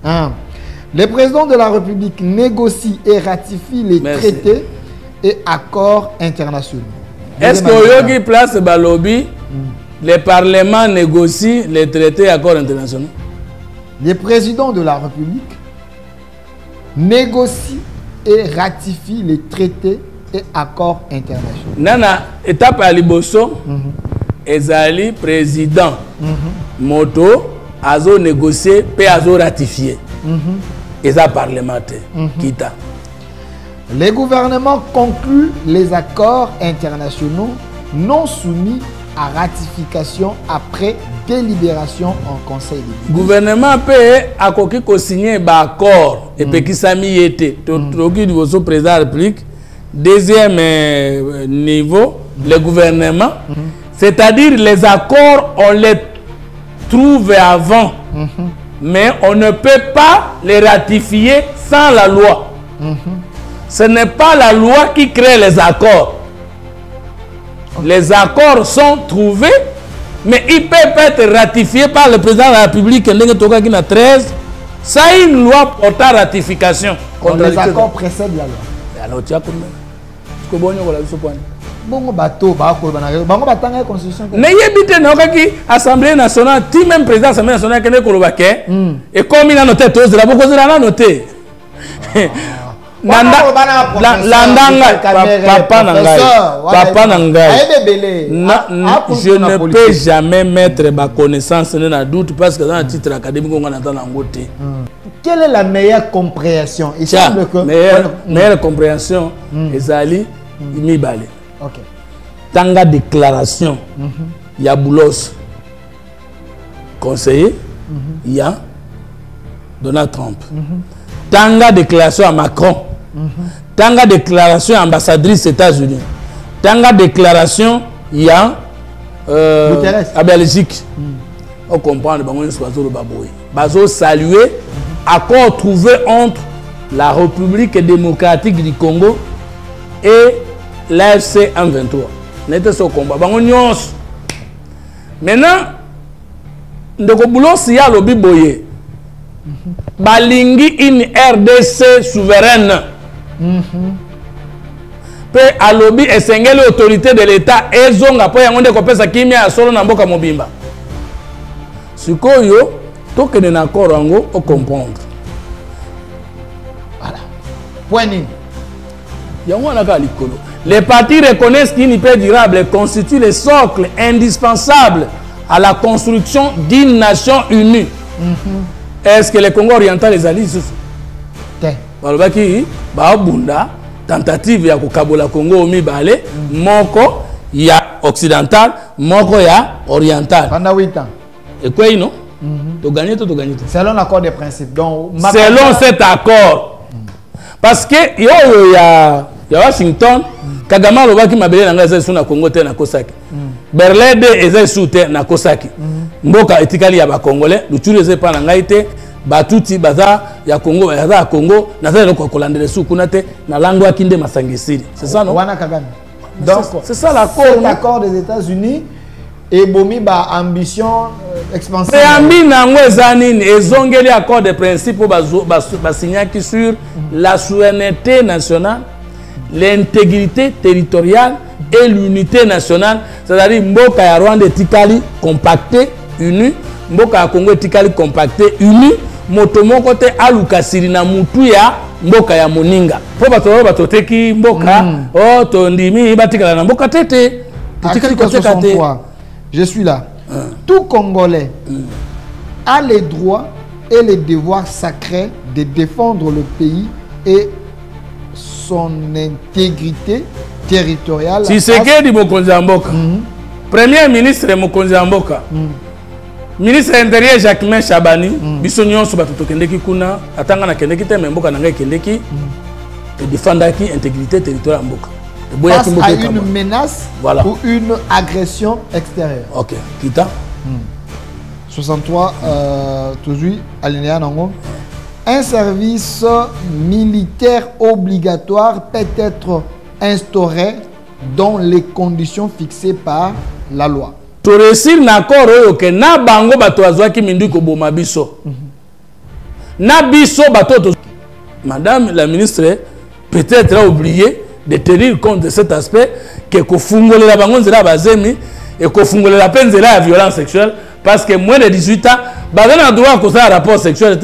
Le président de la République négocie et ratifie les traités et accords internationaux. Est-ce que Yogi place Balobi, le Parlement négocie les traités et accords internationaux? Le président de la République négocie et ratifie les traités et accords internationaux. Nana, étape à Liboso, Ezali, président, moto, azo négocié, puis azo ratifié. Eza parlementaire, kita. Les gouvernements concluent les accords internationaux non soumis à ratification après délibération en Conseil des ministres. Le gouvernement peut signer un accord et peut qu'il s'amie été. Le président de la République, deuxième niveau, le gouvernement, c'est-à-dire les accords, on les trouve avant, mais on ne peut pas les ratifier sans la loi. Ce n'est pas la loi qui crée les accords. Les accords sont trouvés, mais ils peuvent être ratifiés par le président de la République en 13. Ça a une loi portant ratification. Les accords précèdent la loi. Alors, tu as combien? Bongo bateau, bango batanga constitution. N'ayez bité n'okaki Assemblée nationale, ti même président de l'Assemblée nationale qui est kolobake. Et comme il a noté tous, la beaucoup de la noté. Papa Nangai. Je ne peux jamais mettre ma connaissance dans doute parce que dans le titre académique on entend en côté. Quelle est la meilleure compréhension? Il semble que meilleure compréhension ezali imibale. OK. Tanga déclaration il y a Boulos conseiller il y a Donald Trump. Tanga déclaration à Macron. Tanga déclaration ambassadrice États-Unis. Tanga déclaration il y a à Belgique. On comprend le bazo saluer accord trouvé entre la République démocratique du Congo et l'AFC M23. N'était ce combat. Maintenant, ndeko Boulos ya lobi boye. Balingi une RDC souveraine. Pe alobi esengeli autorité de l'État ezonga po yango ndeko pesa kimia solo na mboka mobimba. Sikoyo tokene na korango o comprendre. Voilà. Point nini. Les partis reconnaissent qu'une paix durable constitue le socle indispensable à la construction d'une nation unie. Est-ce que les Congo oriental les alliés Bunda tentative ya kukabola Congo au mibale moko ya occidental moko ya oriental pendant 8 ans. Et quoi non to gagner to gagner selon l'accord des principes. Donc selon cet accord parce que yo ya Washington Kagame lobaki mabele na ngaza suna Congo te na Kosaki Berlin de eza soute na Kosaki mboka etikali ya ba congolais luchuru eza pa na ngaite batuti baza ya Congo ya Congo na za loko kolandele su kuna te na lango akinde masangisiri. C'est ça non? Wana Kagame. Donc c'est ça l'accord. L'accord des États-Unis et bomi ba ambition expansive. Mais ambi na ngweza nini ezongeli accord de principe ba signaki sur la souveraineté nationale, l'intégrité territoriale et l'unité nationale, c'est-à-dire mboka ya Rwanda etikali compacté uni, mboka ya Congo etikali compacté uni, motomoko te alukasiri na mutu ya mboka ya moninga. Po bato teki mboka oh tondimi batikala na mboka tete. Article 63. Je suis là. Tout Congolais a les droits et les devoirs sacrés de défendre le pays et son intégrité territoriale. Si c'est que du Mokonzi Mboka. Premier ministre Mokonzi Mboka. Ministre intérieur Jacquemain Chabani, biso nyonso bato tokendeki kuna atanga na kendeki te mboka na ngai kendeki et défendre qui intégrité territoriale Mboka. Face à une menace ou une agression extérieure. OK, kita 63 toujours alinéa nango. Un service militaire obligatoire peut être instauré dans les conditions fixées par la loi. To réussir na accord oyo ke na bango bato azwaki mindu ko boma biso. Nabiso Batoto. Madame la ministre peut-être a oublié de tenir compte de cet aspect que Kofungole la bangon zela bazemi et Kofungole la peine zela la violence sexuelle parce que moins de 18 ans bazana droit à causer un rapport sexuel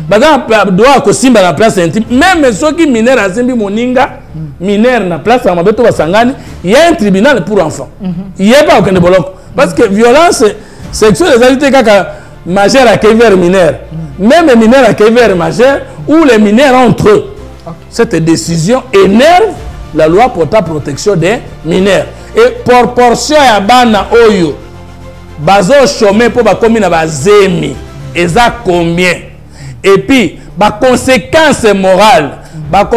bazana droit à causer la place intime même ceux qui mineurs azembi moninga mineur na place à mabeto basangani il y a un tribunal pour enfants il y a pas aucun bloc parce que violence sexuelle les adultes kaka majeur à vers mineur même mineur à vers majeur ou les mineurs entre eux. Cette décision énerve la loi pour la protection des mineurs. Et proportion à bana oyo bazo chômé pour ba commune ba zemi eza combien et puis ba conséquences morales ba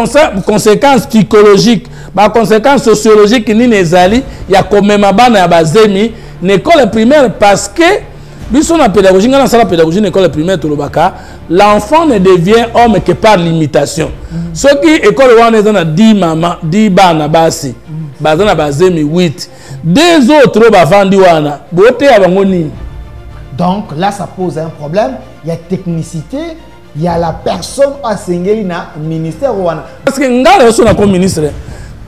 conséquences psychologiques ba conséquences sociologiques ni nezali ya komema bana ya ba zemi l'école primaire parce que biso na pédagogie ngana sala pédagogie l'école primaire tolobaka l'enfant ne devient homme que par l'imitation. Ce qui école wana ezana 10 mama 10 bana basi bazana bazemi 8 deux autres bavandi wana bote ya bango nini. Donc là ça pose un problème, il y a technicité, il y a la personne asengeli na ministère wana parce que ngala so na comme ministre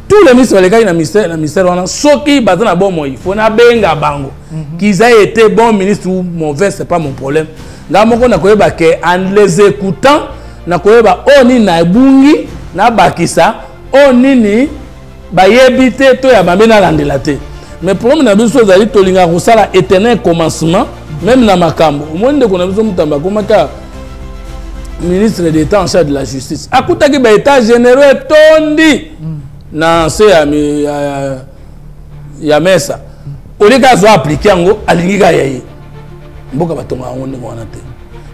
tous les ministres les gars na ministère wana soki bazana bon moi il faut na benga bango qu'ils aient été bons ministres ou mauvais c'est pas mon problème. Nga moko na koyeba ke en les écoutant na koyeba oni na bungi na bakisa oni ni bayebite to ya mabe na landela te mais problème na biso zali tolinga kosala éternel commencement même na makambo monde ko na biso mutamba komaka ministre d'État en charge de la justice akutaki ba état généraux tondi na se ya mesa olika zo appliquer ngo alingika yayi.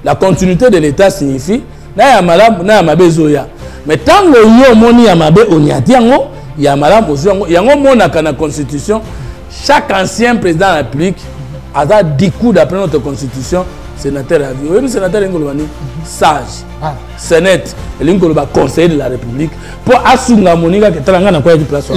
La continuité de l'État signifie na ya malamu na ya mabe zoya mais tant que yo moni ya mabe onyati yango ya malamu ozo yango monaka na constitution chaque ancien président de la République a 10 coups d'après notre constitution sénateur à vie. Oui, sénateur ngolobani sage sénète l'ingoloba conseiller de la République pour asunga moninga que talanga na kwa du place.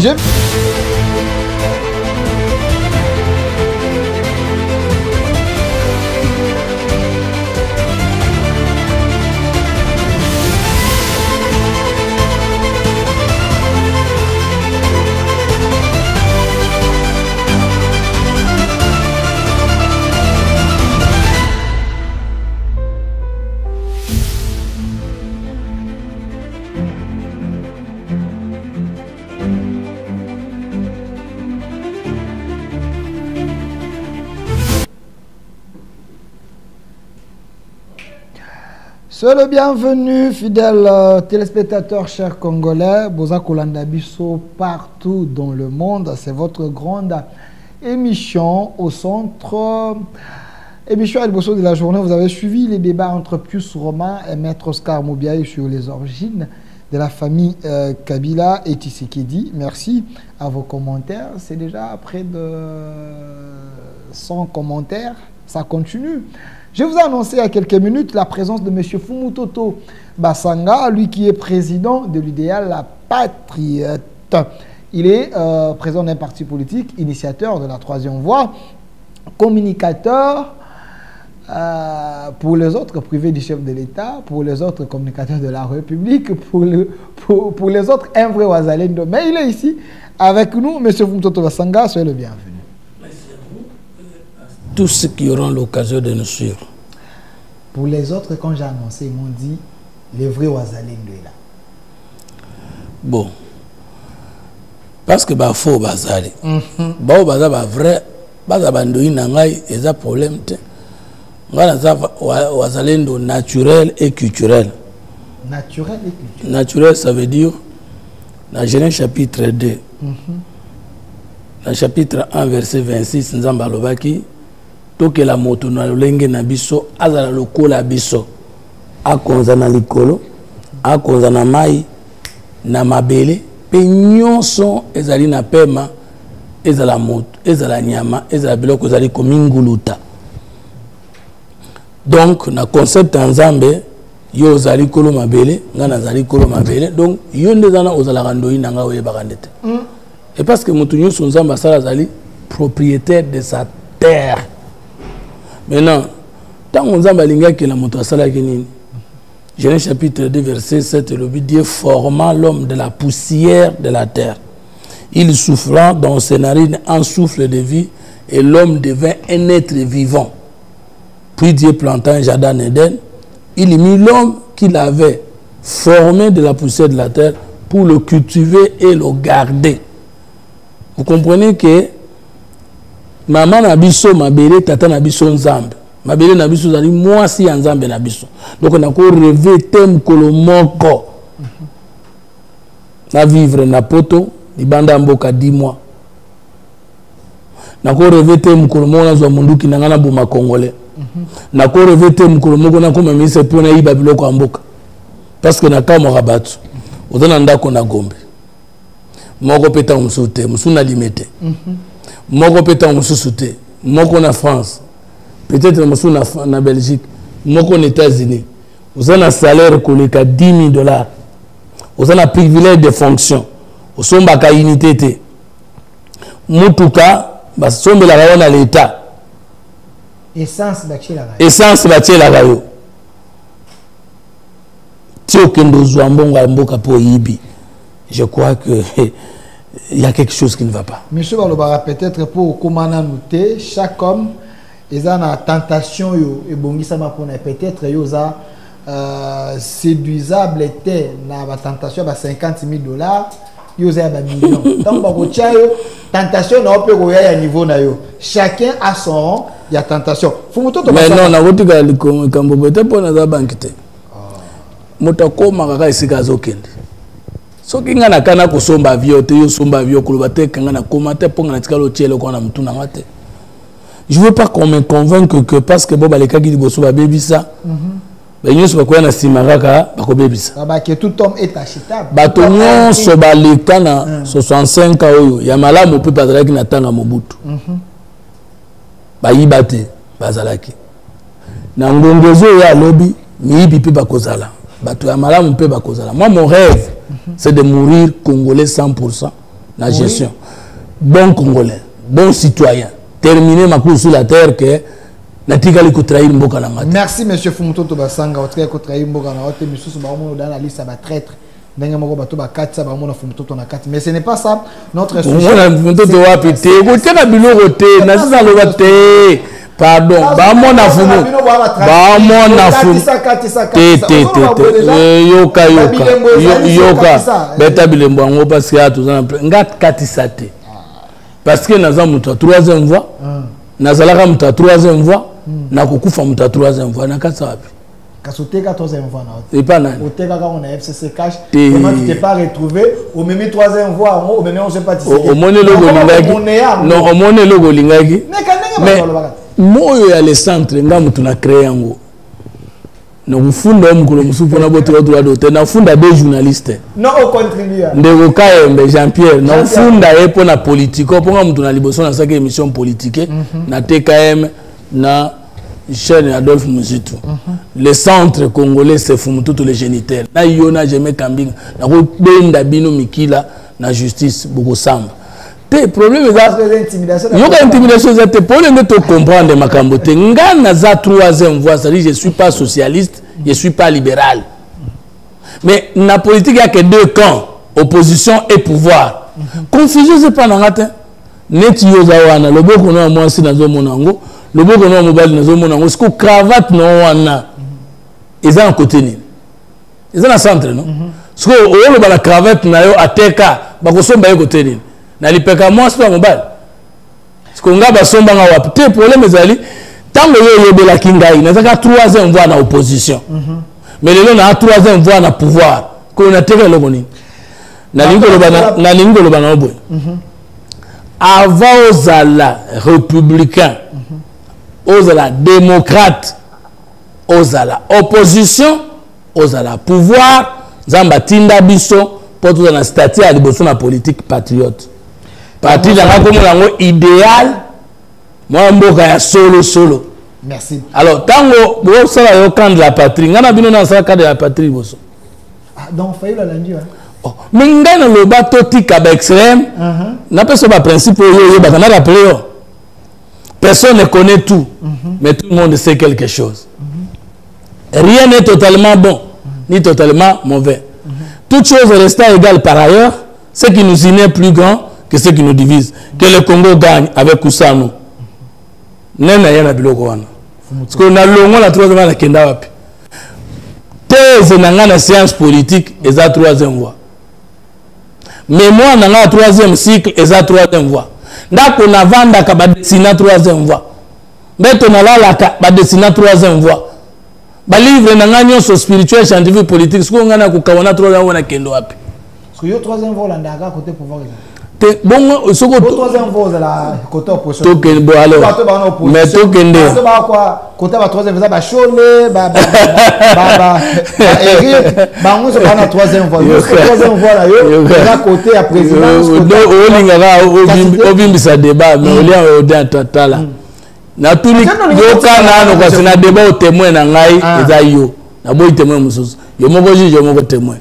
Soyez le bienvenu, fidèles téléspectateurs, chers Congolais, Boza Kolanda Bisso partout dans le monde. C'est votre grande émission au centre. Émission à de la journée. Vous avez suivi les débats entre Pius Romain et Maître Oscar Mobiaï sur les origines de la famille Kabila et Tshisekedi. Merci à vos commentaires. C'est déjà près de 100 commentaires. Ça continue. Je vous ai annoncé il y a quelques minutes la présence de M. Fumutoto Basanga, lui qui est président de l'UDA La Patriote. Il est président d'un parti politique, initiateur de la troisième voie, communicateur pour les autres privés du chef de l'État, pour les autres communicateurs de la République, pour les autres, un vrai Ouazalendo. Mais il est ici avec nous, M. Fumutoto Basanga, soyez le bienvenu. Tous ceux qui auront l'occasion de nous suivre. Pour les autres, quand j'ai annoncé, ils m'ont dit, les vrais Ouazalendo est là. Bon. Parce que bah faux bazali. Bah baza bah vrai, baza bandoi nangai, ils ont problème te. Ngala za Ouazalendo naturel et culturel. Naturel et culturel. Naturel, ça veut dire, dans Genèse chapitre 2, dans chapitre 1, verset 26, Nzamba Lobaki, toke la moto na lolenge na biso azala lokola biso akonza na likolo akonza na mai na mabele pe nyonso ezali na pema ezala moto ezala nyama ezala biloko ezali kominguluta. Donc na concept Nzambe yo ozali kolo mabele ngana zali kolo mabele donc yo ndezana ozala kandoi nanga oye bakandete et parce que moto nyonso Nzambe asala zali propriétaire de sa terre. Maintenant, tant qu'on a balinga que la moto a salaki nini, Genèse chapitre 2, verset 7, le Dieu formant l'homme de la poussière de la terre. Il soufflant dans ses narines un souffle de vie et l'homme devint un être vivant. Puis Dieu planta un jardin d'Éden. Il mit l'homme qu'il avait formé de la poussière de la terre pour le cultiver et le garder. Vous comprenez que maman nabiso mabele tata nabiso nzambe. Mabele nabiso zali moi si nzambe nabiso. Donc on a encore rêvé thème kolomoko. Na vivre na poto libanda mboka 10 mois. Na ko rêvé thème kolomoko na zo munduki na ngana buma congolais. Na ko rêvé thème kolomoko na koma mise pona yi babiloko mboka. Parce que na kama rabatu. Ozana ndako na Gombe. Moko peta musute, musuna limete. Moko peta mususute, moko na France. Peut-être musuna na Belgique, moko na États-Unis. Ozana salaire koleka $10,000. Ozana privilège de fonction. Osomba ka unité te. Mutuka basombe la rayon na l'état. Essence bachela. Essence bachela rayon. Tio kendo zwambonga mboka po yibi. Je crois que il y a quelque chose qui ne va pas. Monsieur Balobara, peut-être pour comment noter, chaque homme est en tentation et bongisama pour peut-être yosa séduisable était na ba tentation ba $50,000 yosa ba millions. Donc ba ko chayo tentation na ope ko ya niveau na yo. Chacun a son rang, il y a tentation. Mais non, na wotika likambo peut-être pour na za bankite. Motako kaka esika azokende. Soki nga nakana kosomba avion te yo somba avion koloba te kanga na komate ponga na tikalo tielo ko na mutu na ngate. Je veux pas qu'on me convainque que parce que boba lekaki liboso ba bebisa. Ba nyonso ba ko na simaraka ba ko bebisa. Ba que tout homme est achetable. Ba to nyonso ba lekana 65 ans oyo ya malamu pe bazalaki na tanga mobutu. Ba yibate bazalaki. Na ngongozo ya lobby miyibi pe bakozala. Bato ya malamu pe bakozala. Moi mon rêve c'est de mourir congolais 100% la gestion. Bon congolais, bon citoyen. Terminer ma course sur la terre que natikali ko trahir mboka na ngata. Merci monsieur Fumutoto Basanga, otika ko trahir mboka na ngata misusu ba mo dans la liste ba traître. Ndenge moko bato ba katsa ba mo na Fumutoto na kati. Mais ce n'est pas ça notre sujet. On a Fumutoto wa pété, ko tena biloko te, na sisa lo te. Pardon, ba mo na fumu. Ba mo na fumu. Yoka. Beta bilembo ngo parce que atuzana ngat katisa te. Parce que naza mutu 3e voie. Nazalaka mutu 3e voie. Na kokufa mutu 3e voie na katsa wapi. Kasoteka 3e voie na. Et pas nani. Oteka ka on a FCC cash. Comment tu t'es pas retrouvé au même 3e voie, au même on sait pas tirer. Au mone logo lingaki. Non, au mone logo lingaki. Mais moyo ya le centre ngamu tuna créer yango. Na kufunda mukolo musupo na boto droit d'auteur na funda des journalistes. Non au contribuer. Ndeko Kayembe Jean-Pierre na funda epo na politico ponga mutu na liboso na saka émission politique na TKM na chaîne Adolphe Muzitu. Le centre congolais c'est Fumutoto le géniteur. Na yona jeme kambinga na ko benda bino mikila na justice bokosamba. Le problème est yoka intimidation c'est pour les mettre comprendre makambo te ngana za 3e voie, c'est-à-dire je suis pas socialiste, je suis pas libéral. Mais la politique il y a que 2 camps, opposition et pouvoir. Confusion c'est pas nangata. Neti yoza wana loboko no mwasi nazo monango, loboko no mobali nazo monango, ce que cravate no wana. Ils ont côté ni. Ils ont un centre non. Ce que o lo la cravate na yo ateka, bakosomba yo côté ni. Na lipeka moi c'est pas mobile. Ce qu'on a basomba nga wapi. Te problème ezali tango yo yebela kingai na zaka 3e voie na opposition. Mais lelo na 3e voie na pouvoir. Ko na teke loko ni. Na lingo loba na oboy. Avant ozala républicain, ozala démocrate, ozala opposition, ozala pouvoir, zamba tinda biso pour tout dans statut à liboso na politique patriote. Parti dans la idéal, moi mboka ya solo. Merci. Alors tango bo sala yo camp de la patrie, ngana bino na sala camp de la patrie boso. Ah donc failli la langue hein. Oh, mais ngana le bateau tika ba extrême. Na personne ba principe yo ba na rappeler. Personne ne connaît tout, mais tout le monde sait quelque chose. Rien n'est totalement bon. ni totalement mauvais. Toutes choses restant égales par ailleurs, ce qui nous unit est plus grand que ce qui nous divise. Que le Congo gagne avec Koussano. Nena yana biloko wana. Parce qu'on a longo la troisième fois la kenda wapi. Thèse nanga na science politique et la troisième voie. Mais moi nanga la troisième cycle et la troisième voie. Ndako na vanda ka ba dessiner troisième voie. Beto na la ka ba dessiner troisième voie. Ba livre nanga nyonso spirituel scientifique politique ce qu'on ngana ko kawana troisième voie na kendo wapi. Parce que yo troisième voie là ndaka côté pouvoir. Bon, ce que troisième voie la côté opposition. Bon alors. Mais tout kende. Côté ba troisième voie ba Cholé ba Eric ba on se prend la troisième voie. Troisième voie là yo là côté à présidence. O lingaka obimbisa débat mais olia odia tata na tuni yoka na no kasi na débat au témoin na ngai eza yo. Na boy témoin mususu. Yo moko juge yo moko témoin.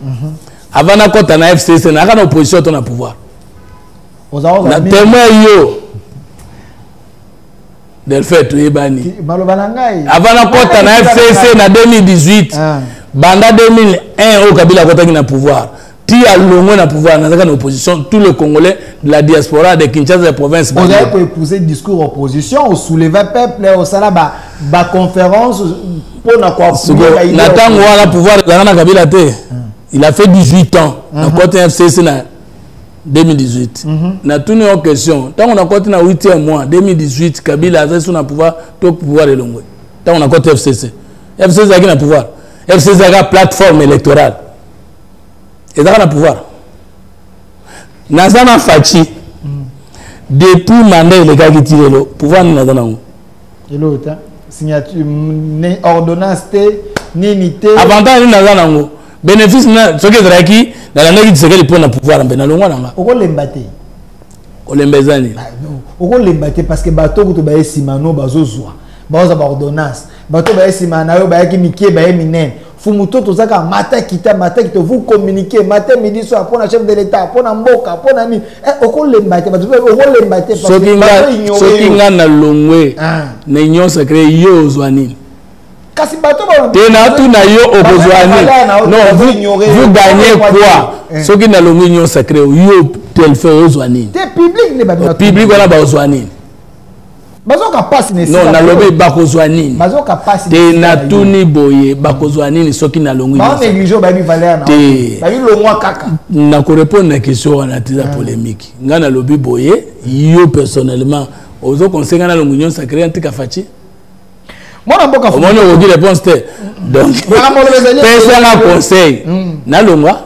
Avant na kota na FCC na kana opposition to na pouvoir. Na témoin yo del fait yebani avant la kota na FCC na 2018 banda 2001 au Kabila kota na pouvoir ti a longo na pouvoir na zaka na opposition tous les Congolais de la diaspora de Kinshasa et province on a pour épouser discours opposition au soulever peuple au salaba ba conférence pour na quoi na tango wala pouvoir na Kabila te il a fait 18 ans na kota FCC na 2018. Na tout une question. Tant on a côté na 8e mois 2018 Kabila a sur na pouvoir tout pouvoir de longue. Tant on a côté FCC. FCC a na pouvoir. FCC a plateforme électorale. Et ça na pouvoir. Nazana Fachi depuis mandat les gars qui tirent le pouvoir ni nazana ngo. Et l'autre signature ordonnance ni nité. Avantage ni nazana ngo. Bénéfice na ce que Draki dans la négociation c'est qu'il peut na pouvoir en benalo ngwana. Oko lembate. Ko lembezani. Oko lembate parce que bato ko to ba esimano bazozwa. Baza ba ordonnance. Bato ba esimana yo ba yaki mikie ba eminen. Fumuto to zaka mata kita vous communiquer matin midi soir pour la chef de l'état pour na mboka pour na ni oko lembate bato oko lembate parce que sokinga na longwe na union sacrée yo zwanini. Kasi bato tena tu na yo opozwani non vous gagnez quoi ce qui na l'union sacrée yo tel fait ozwani te public ne ba public wala ba ozwani bazoka passe ne non na lobe ba kozwani bazoka passe tena tu ni boye ba kozwani ce qui na l'union ba négliger ba bi valeur na ba bi longwa kaka na ko répondre na question wana tiza polémique nga na lobe boye yo personnellement ozo conseiller na l'union sacrée antika fachi. Moi na mboka fumu on dit réponse te donc personne a conseil na longwa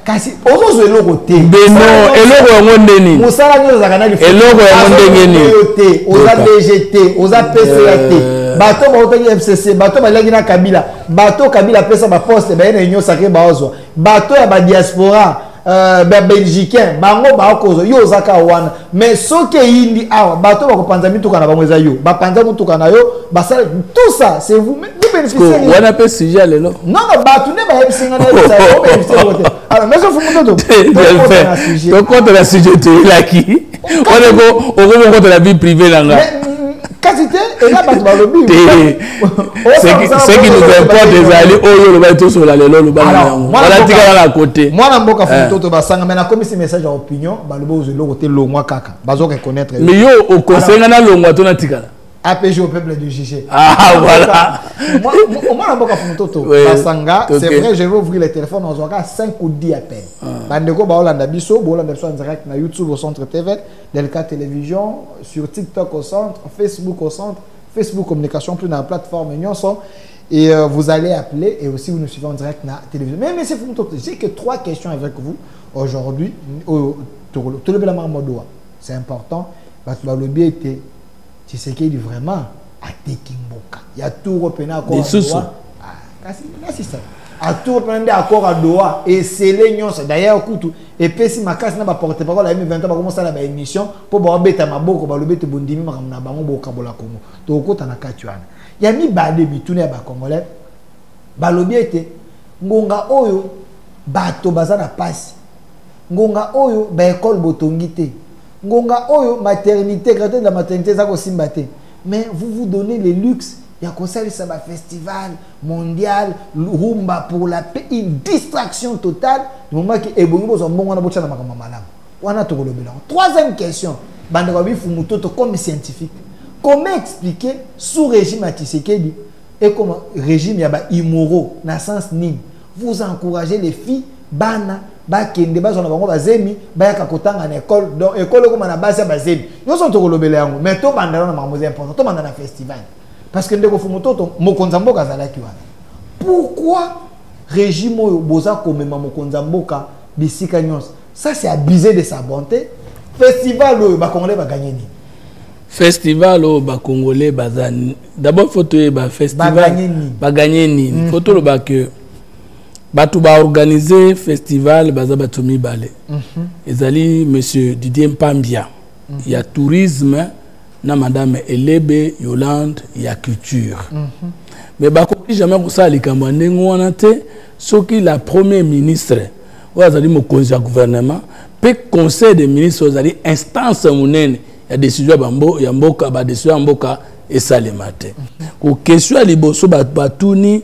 kasi ozo eloko te beno eloko yango ndeni musala nyo za kanali eloko yango ndengeni te oza DGT oza PCAT bato ba otangi FCC bato ba lagi na Kabila bato Kabila pesa ba poste ba ene nyo sacré ba ozwa bato ya ba diaspora ba belgicain bango ba kozo yo zaka wana mais soke yindi awa bato ba ko panza mituka na bango eza yo ba panza mituka na yo ba tout ça c'est vous bénéficiez on appelle sujet lelo non bato ne ba yebsinga na ça bénéficier alors mais ça faut moto donc contre la sujet tu là qui on est contre la vie privée là quantité et là bato ba lobi c'est qui nous importe des alliés oyo le ba tout sur la lelo le ba voilà tika la côté moi na mboka futoto ba sanga mais na comme ce message à opinion ba lobo zo lokote longwa kaka bazo reconnaître mais yo au conseil na longwa to na tika APG au peuple de juger. Ah voilà. Moi na mboka futoto ba sanga c'est vrai je vais ouvrir le téléphone on aura 5 ou 10 appels bandeko ba Holanda biso bo Holanda biso en direct na YouTube au centre TV Delka télévision sur TikTok au centre Facebook au centre Facebook communication plus dans la plateforme Nyonso et vous allez appeler et aussi vous nous suivez en direct na télévision. Mais monsieur Fumoto, j'ai que 3 questions avec vous aujourd'hui tout le bela modoa. C'est important parce que le lobby était tu sais qu'il dit vraiment à Tekimboka. Il y a tout repéné à quoi c'est ça. À tout repéné à quoi à Doha et c'est les nyons d'ailleurs coutu et puis si ma casse n'a pas porté parole à 2020 va commencer la émission pour voir bêta ma boko ba lobby te bondimi ma na bango boka bola Congo. To ko tana katuana. Ya mi bade bitune ba congolais. Ba lobby était ngonga oyo bato bazana passe. Ngonga oyo ba école botongité. Ngonga oyo maternité gratuite de la maternité ça ko simbate. Mais vous vous donnez le luxe Il y a un festival mondial, rumba pour la paix, une distraction totale. Du moment que troisième question, comme scientifique, comment expliquer sous régime à Tshisekedi et comme régime immoraux, dans le sens ni vous encouragez les filles, bana, bakende, bazona bango bazemi, bayaka kotanga na école, donc école comme na base bazemi. Nous sommes to kolobele yango, mais to bandana na mamoze important, to bandana festival. Parce que ndeko fumoto mokonza mboka zalaki wana. Pourquoi régime oyo boza komema mokonza mboka bisika nyonso? Ça c'est abusé de sa bonté. Festival oyo ba congolais ba gagner ni. Festival oyo ba congolais bazani. D'abord faut to ba festival ba gagner ni. Faut to ba que batu ba organiser festival baza batu mibale. Ezali monsieur Didier Mpambia. Il y a tourisme na madame Elebe Yolande, il y a culture. Mais bah comme jamais pour ça les Camerounais on te ce qui la première ministre ou azali mo conseil gouvernement pe conseil des ministres azali instance monene ya décision bambo ya mboka ba décision mboka et salemate. Ko question liboso batuni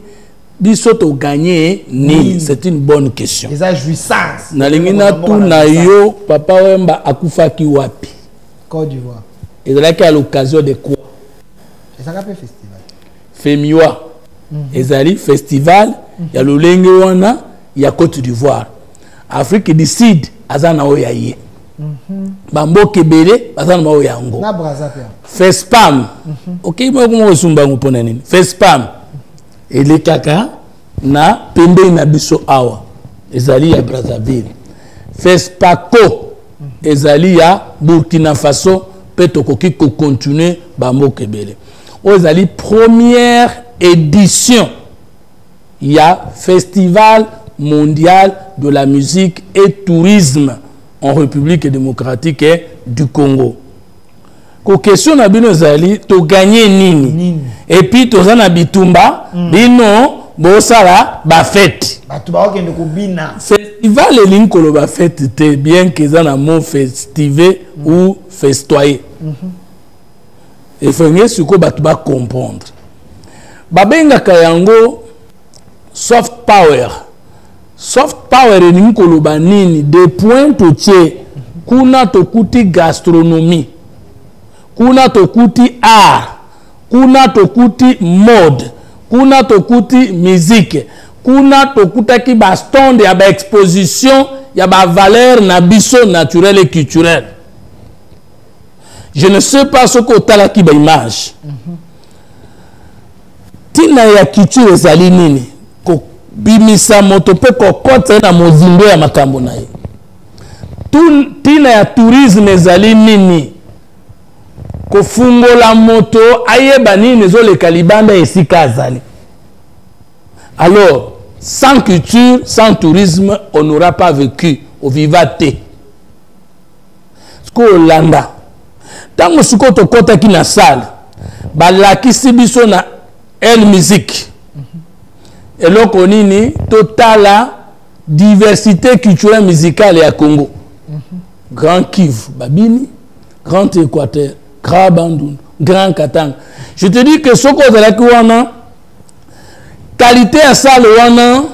biso to gagner ni c'est une bonne question. Les jouissance. Na lingina tout na yo papa wemba akufaki wapi? Côte d'Ivoire. Et là à l'occasion de quoi? C'est ça qu'appelle festival. Femiwa. Ezali festival, il y a le Lengewana, il y a Côte d'Ivoire. Afrique du Sud, azana oyaye. Bambo Kebele, azana oyango. Na Brazzaville. Fespam. OK, moi comment osumba ngopona nini? Fespam. Et les kaka na pembe na biso awa. Ezali ya Brazzaville. Fespaco. Ezali ya Burkina Faso. Peut-être qu'il continue Bambo Kebele. Ezali première édition. Il y a Festival mondial de la musique et tourisme en République démocratique du Congo. Ko question na bino ezali to gagner nini? Et puis to zana bitumba bino bosala ba fête. Batu ba okende ko bina. Festival elinkolo ba fête te bien que zana mon festiver ou festoyer. Et fengé suko batu ba comprendre. Babenga kayango soft power. Soft power elinkolo ba nini de point to tie kuna to kuti gastronomie. Kuna to kuti art. Kuna to kuti mode. Kuna to kuti musique. Kuna to kutaki ba stand ya ba exposition ya ba valeur na biso naturelle et culturelle. Je ne sais pas ce que talaki ba image. Tina ya culture ezali nini? Ko bimisa moto pe ko kota na mozindo ya makambo na ye. Tina ya tourisme ezali nini? Ko fungola moto ayeba nini zo le kalibanda esika azali. Alors, sans culture, sans tourisme, on n'aura pas vécu au vivate. Ko Landa. Tango suko to kota ki na salle, ba lakisi biso na el musique. Eloko nini totala diversité culturelle musicale ya Congo. Grand Kivu, Babini, Grand Équateur, Grand Bandung, Grand Katanga. Je te dis que soko zalaki wana qualité à salle wana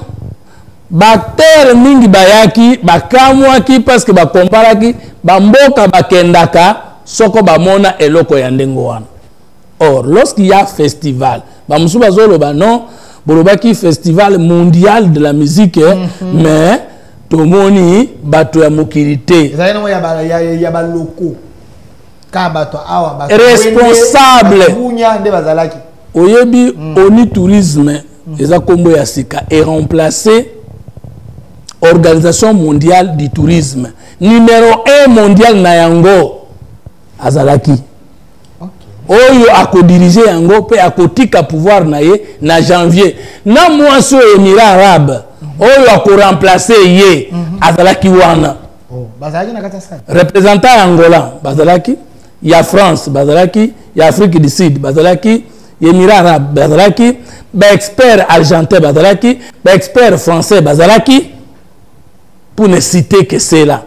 bakter mingi bayaki bakamwaki parce que bakomparaki bamboka bakendaka soko bamona eloko ya ndengo wana. Or lorsqu'il y a festival bamusu bazoloba non bolobaki festival mondial de la musique mais tomoni bato ya mokilité ya ba loko ka bato awa bato responsable nde bazalaki oyebi oni tourisme eza kombo ya sika et remplacer Organisation mondiale du tourisme numéro 1 mondial na yango azalaki. Oyo akodirige yango pe akotika pouvoir na ye na janvier na mois Émirats Arabes oyo akoremplacer ye azalaki wana. Bazalaki na kata sa représentant Angola bazalaki, ya France bazalaki, ya Afrique du Sud bazalaki, Émirats Arabes bazalaki, ba expert argentin bazalaki, ba expert français bazalaki, pour ne citer que c'est là.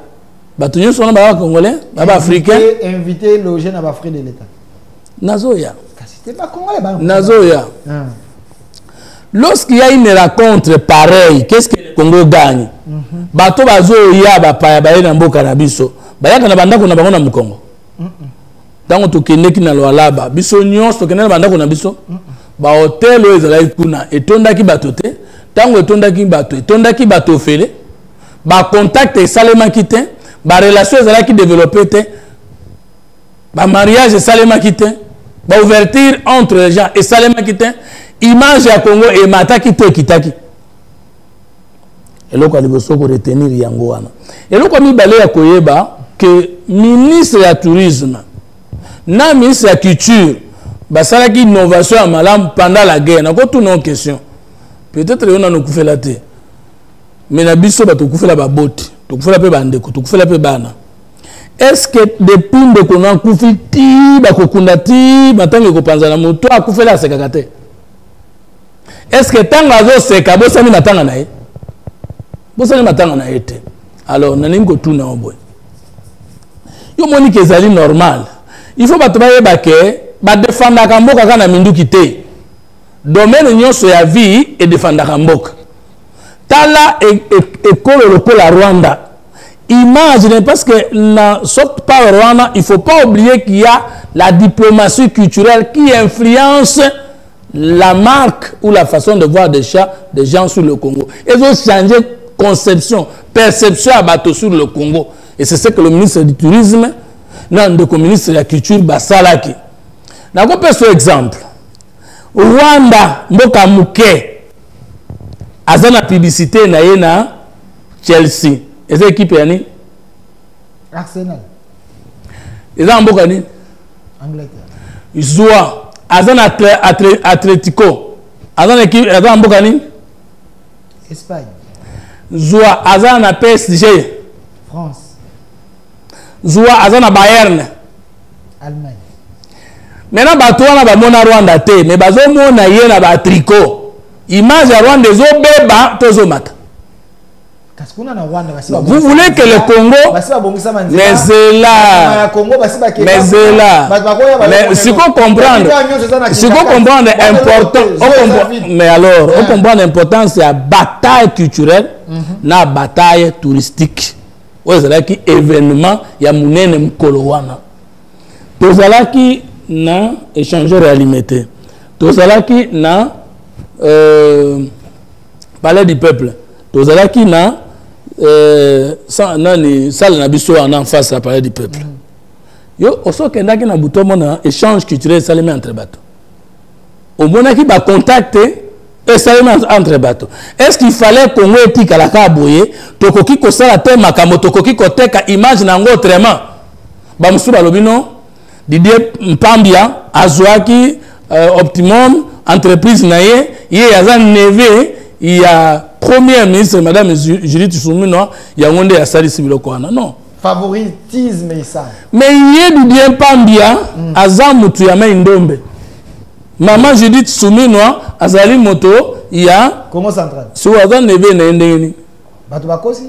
Bato nyonso na ba congolais, ba africain invité loger na ba frais de l'état. Nazoya. C'est pas congolais. Nazoya. Lorsqu'il y a une rencontre pareille, qu'est-ce que le Congo gagne? Bato bazo ya ba pa ba na mboka na biso. Ba ya kana banda ko na bango na Mukongo. Tango to keneki na Lualaba, biso nyonso kenena banda ko na biso. Ba hotel o ezala kuna etonda ki bato te. Tango etonda ki bato fele. Ba contact esalema ki te, ba relation ezala ki développer te. Ba mariage esalema ki te. Ba ouverture entre les gens esalema ki te. Image ya Congo et mataki to kitaki. Et là quoi il faut retenir yango wana. Et là quoi mi balé ya koyeba que ministre ya tourisme na ministre ya culture basala ki innovation à malam pendant la guerre. Na ko tout non question. Peut-être on a no kufela te. Mais na biso ba to kufela ba bote, to kufela pe bandeko, to kufela pe bana. Est-ce que depuis ndeko na kufiti ba kokunda ti matango ko panza na moto akufela sekakate? Est-ce que tant que c'est cabo ça n'a pas naé, bossa n'a pas naé te. Alors naningo tout na oboy. Yo moni que zali normal. Il faut pas travailler baké, ba défendre kamboka kana mindu kité. Domaine nyonso ya vie et défendre kamboka. Tala école local à Rwanda. Imaginez parce que na soft power Rwanda, il faut pas oublier qu'il y a la diplomatie culturelle qui influence la marque ou la façon de voir des gens sur le Congo. Ils ont changé conception, perception à bateau sur le Congo. Et c'est ce que le ministre du Tourisme, le ministre de la Culture, Basalaki. N'a pas ce exemple. Rwanda, Mboka Muke, Azana publicité na Chelsea. Et c'est équipe yani? Arsenal. Et ça Mboka ni? Angleterre. Zoua. Azan Atletico. Azan équipe, Azan Mbokani? Espagne. Zoua Azan PSG. France. Zoua Azan Bayern. Allemagne. Maintenant, Batouana ba mona Rwanda te, mais bazo mona yena ba tricot. Image à Rwanda zo beba tozo mata. Vous voulez que le Congo, mais c'est là, mais si vous comprenez, important, mais alors, on comprend l'importance de la bataille culturelle, la bataille touristique. C'est là qui événement, il y a mounene mkolowana. Tout ça qui n'a échangé réalité. Tout ça qui n'a palais du peuple. Tout ça qui n'a ça n'a biso en face à parler du peuple. Yo aussi que n'a na buto mona échange culturel salement entre bateaux. Au mona qui va contacter et salement entre bateaux. Est-ce qu'il fallait Congo éthique à la kaboye tokoki ko sala te makambo tokoki ko teka image na ngo autrement. Ba musuba lobino Didier Mpambia azwaki Optimum entreprise naye ye azan neve il y a Premier ministre, Madame Judith Soumino, il y a un monde à Sali Sibilokwana. Non. Favoritisme et ça. Mais il y a du bien Pambia, Azam Moutuyama Indombe. Maman Judith Soumino, Azali Moto, il y a. Comment central? Sou Azan Neve Nendeni. Batubakosi?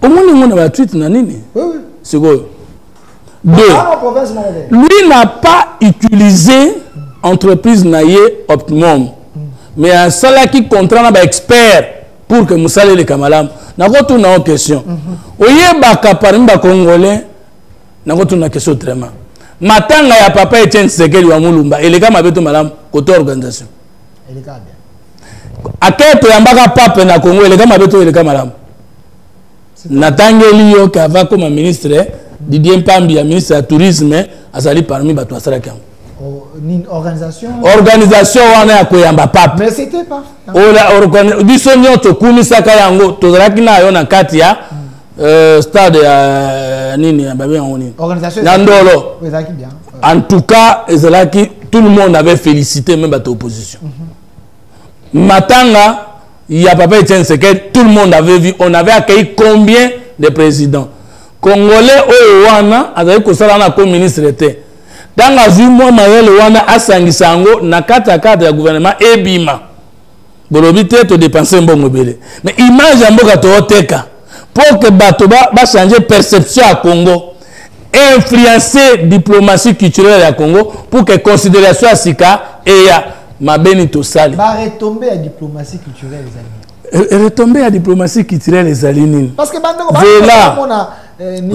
Au moins, on a un tweet Nanini. Oui, oui. C'est quoi? Deux. Lui n'a pas utilisé entreprise Naye Optimum. Mais un salaire qui contraint un expert pour que Moussa le Kamalam. N'a pas tout une question. Oye baka parmi les Congolais, n'a pas tout une question autrement. Matanga ya papa Etienne Sekeli wa Mulumba. Et les gars m'avaient tout madame côté organisation. Et les gars bien. À quel point yambaka pape na Congo, les gars m'avaient tout les gars madame. Natangeli yo kava comme ministre Didier Mpambi, ministre du tourisme, a sali parmi les Batoisarakiam. Organisation wana ya koyamba papa. Mais c'était pas. Biso nyoto kumisaka yango tozalaki na yo na kati ya stade ya nini ya babe ngoni. Organisation Nandolo. Bien. En tout cas, ezalaki tout le monde avait félicité même bato opposition. Matanga il y a papa Etienne Sekeli, tout le monde avait vu, on avait accueilli combien de présidents congolais au wana azali kosala na comme ministre était. Dans la vie, moi, je wana asangisango na kata ya gouvernement ebima. Bolobite to dépenser mbongo belé. Mais image ya mboka to teka pour que bato ba changer perception à Congo. influencer diplomatie culturelle à Congo pour que considération à Sika et ya mabeni to sali. Ba retomber à diplomatie culturelle les amis. Retomber à diplomatie culturelle les alinines. Parce que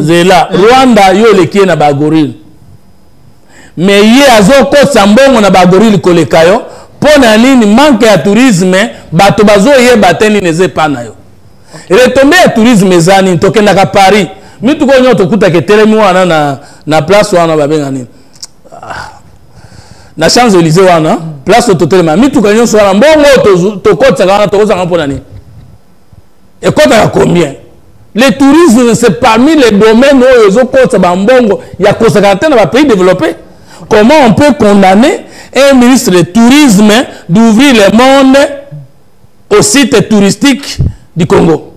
Zela Rwanda yo lekie na bagoril. Mais ye azoko sambongo na bagoril kolekayo pona nini manque ya tourisme bato bazo ye bateni neze pana yo. Retomber à tourisme ezani tokenda ka Paris. Mitu ko nyoto kuta ke telemi wana na place wana babenga nini. Na Champs-Élysées wana place au totelema mitu ko nyoso wana mbongo to kotsa kana to kozanga pona nini. Et quoi à combien? Le tourisme, c'est parmi les domaines où ils ont il y a dans les pays développés. Comment on peut condamner un ministre du tourisme d'ouvrir le monde aux sites touristiques du Congo,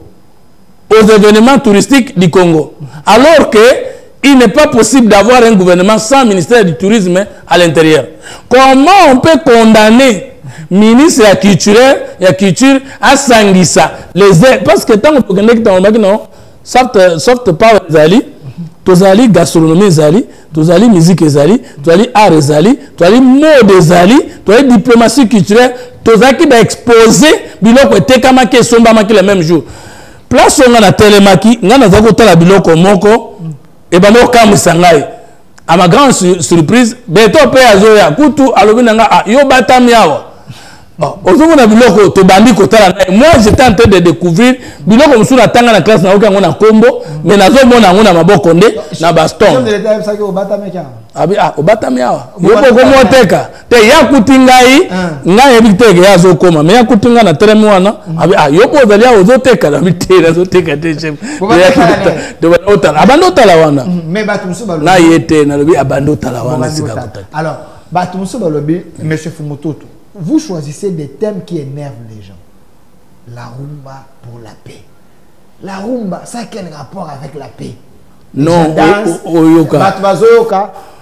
aux événements touristiques du Congo, alors qu'il n'est pas possible d'avoir un gouvernement sans ministère du tourisme à l'intérieur? Comment on peut condamner ministre de la culture à Sangissa parce que tant que non soft power zali tozali gastronomie zali tozali musique zali tozali art zali tozali mode zali tozali diplomatie culturelle tozaki ba exposer biloko etekama ke somba maki le même jour place on na telemaki ngana zako tala biloko moko e bano kamisa ngai à ma grande surprise beto pe azoya kutu alobi nanga yo batami awa. Moi, j'étais en train de découvrir biloko musu na tanga na classe na oka ngona kombo mais nazo mona ngona maboko nde na baston obatami awa yoko ko moteka te ya kutingai ngai ebiteke ya zo koma mais ya kutinga na teremi wana yoko zalia ozoteka na bitera zoteka te chef de otala abando tala wana mais batu musu balobi na yete na lobi abando tala wana sika kutaka. Alors batu musu balobi monsieur Fumutoto, vous choisissez des thèmes qui énervent les gens. La rumba pour la paix. La rumba, ça a quel rapport avec la paix? Non, Oyoka.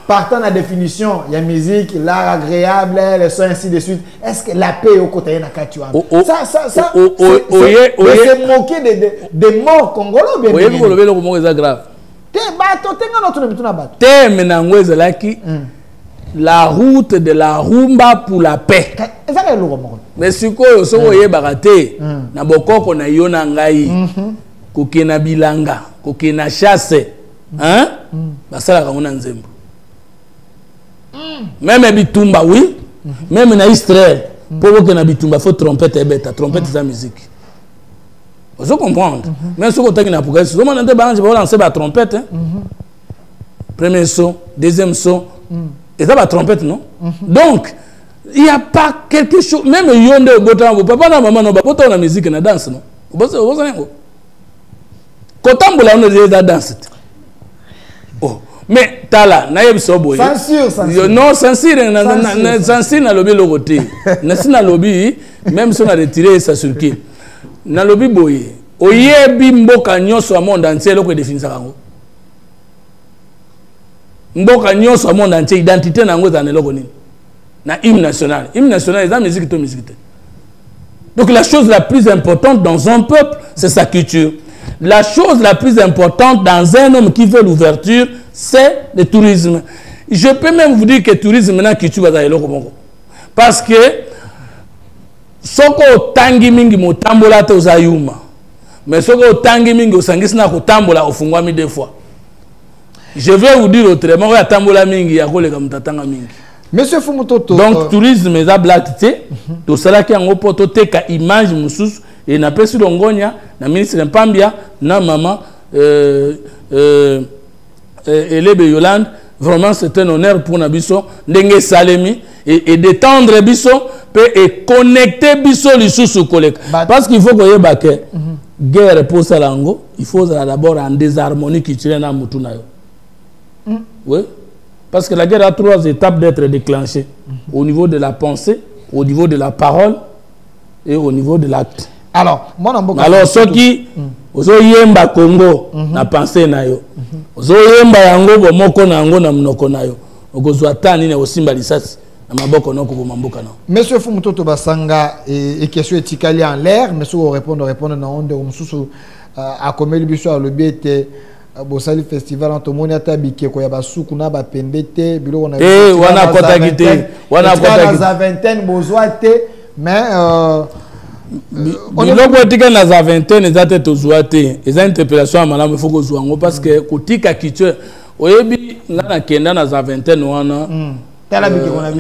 Partant de la définition, il y a musique, l'art agréable, les sons, ainsi de suite. Est-ce que la paix est au côté de Katuan? Ça, c'est moquer des morts congolais. Oui, vous le voyez, c'est grave. La route de la rumba pour la paix. Mais si vous voyez baraté, na bokoko na yona ngai, koke na bilanga, koke na chasse, hein? Basala kangona nzembo. Même bitumba oui, même na Israël, pour que na bitumba faut trompette et bêta, trompette c'est la musique. Vous comprenez? Même si vous avez une apocryphe, vous avez lancer la trompette. Premier son, deuxième son. Et ça va trompette, non? Donc, il n'y a pas quelque chose. Même yonde botambo, papa na maman no bapota na musique na danse, non? Vous savez quoi? Kotambo la on a danse. Oh, mais tala na yebso boye. Censure. Non, censure na lobby logoté. Na sina lobby, même si on a retiré ça sur qui. Na lobby boye. Oyebi mboka nyoso a monde entier loko définir ça. Mboka nyonso a monde entier identité na ngo za neloko nini na hymne national est la musique to musique. Donc la chose la plus importante dans un peuple c'est sa culture. La chose la plus importante dans un homme qui veut l'ouverture c'est le tourisme. Je peux même vous dire que le tourisme na culture za eloko moko parce que soko tangi mingi motambola te ozayuma mais soko tangi mingi osangisi na kotambola ofungwami deux fois. Je vais vous dire autrement, oui, atambola mingi ya koleka mtatanga mingi. Monsieur Fumutoto. Donc tourisme eza blackité, to sala ki yango poto teka image mususu et na pesi longonya na ministre Mpambia na maman Elebe Yolande, vraiment c'est un honneur pour Nabiso ndenge salemi et d'étendre biso peut et connecter biso lisusu koleka. Parce qu'il faut que yeba ke guerre pour salango, il faut d'abord en désharmonie culturelle na mutu na yo. Oui, parce que la guerre a trois étapes d'être déclenchée. Au niveau de la pensée, au niveau de la parole et au niveau de l'acte. Alors, ceux qui ozo yemba Congo na pensée na yo. Ozo yemba yango bomoko na yango na mnoko na yo. Okozwa tani na osimba lisasi na maboko noko ko mamboka na. Monsieur Fumutoto Basanga et question éthique en l'air, monsieur répondre na onde mususu a komeli biso a lobby était bosali festival antomoni ata bikeko ya basuku na bapendete bilo on a wana kotakite wana kotakite za vingtaine bozwa te mais biloko etika na za vingtaine eza te tozwa te eza interpellation ya malamu faut kozwa yango parce que kotika culture oyebi nga nakenda na za vingtaine wana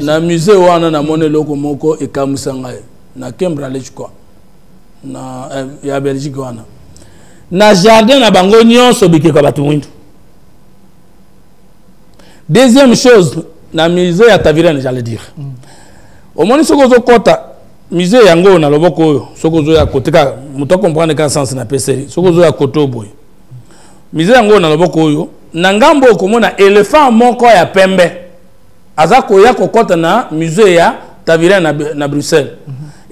na musée wana namoni eloko moko ekamwisa ngai na Cambridge quoi na ya Belgique wana na jardin na bango nyonso bikeko bato mwindu. Deuxième chose na musée ya Tavirane j'allais dire omoni soko zo kota musée yango na loboko oyo soko zo ya kotika muto comprendre ka sens na peseri soko zo ya koto boy musée yango na loboko oyo na ngambo okomona éléphant moko ya pembe aza koya kokota na musée ya Tavirane na Bruxelles.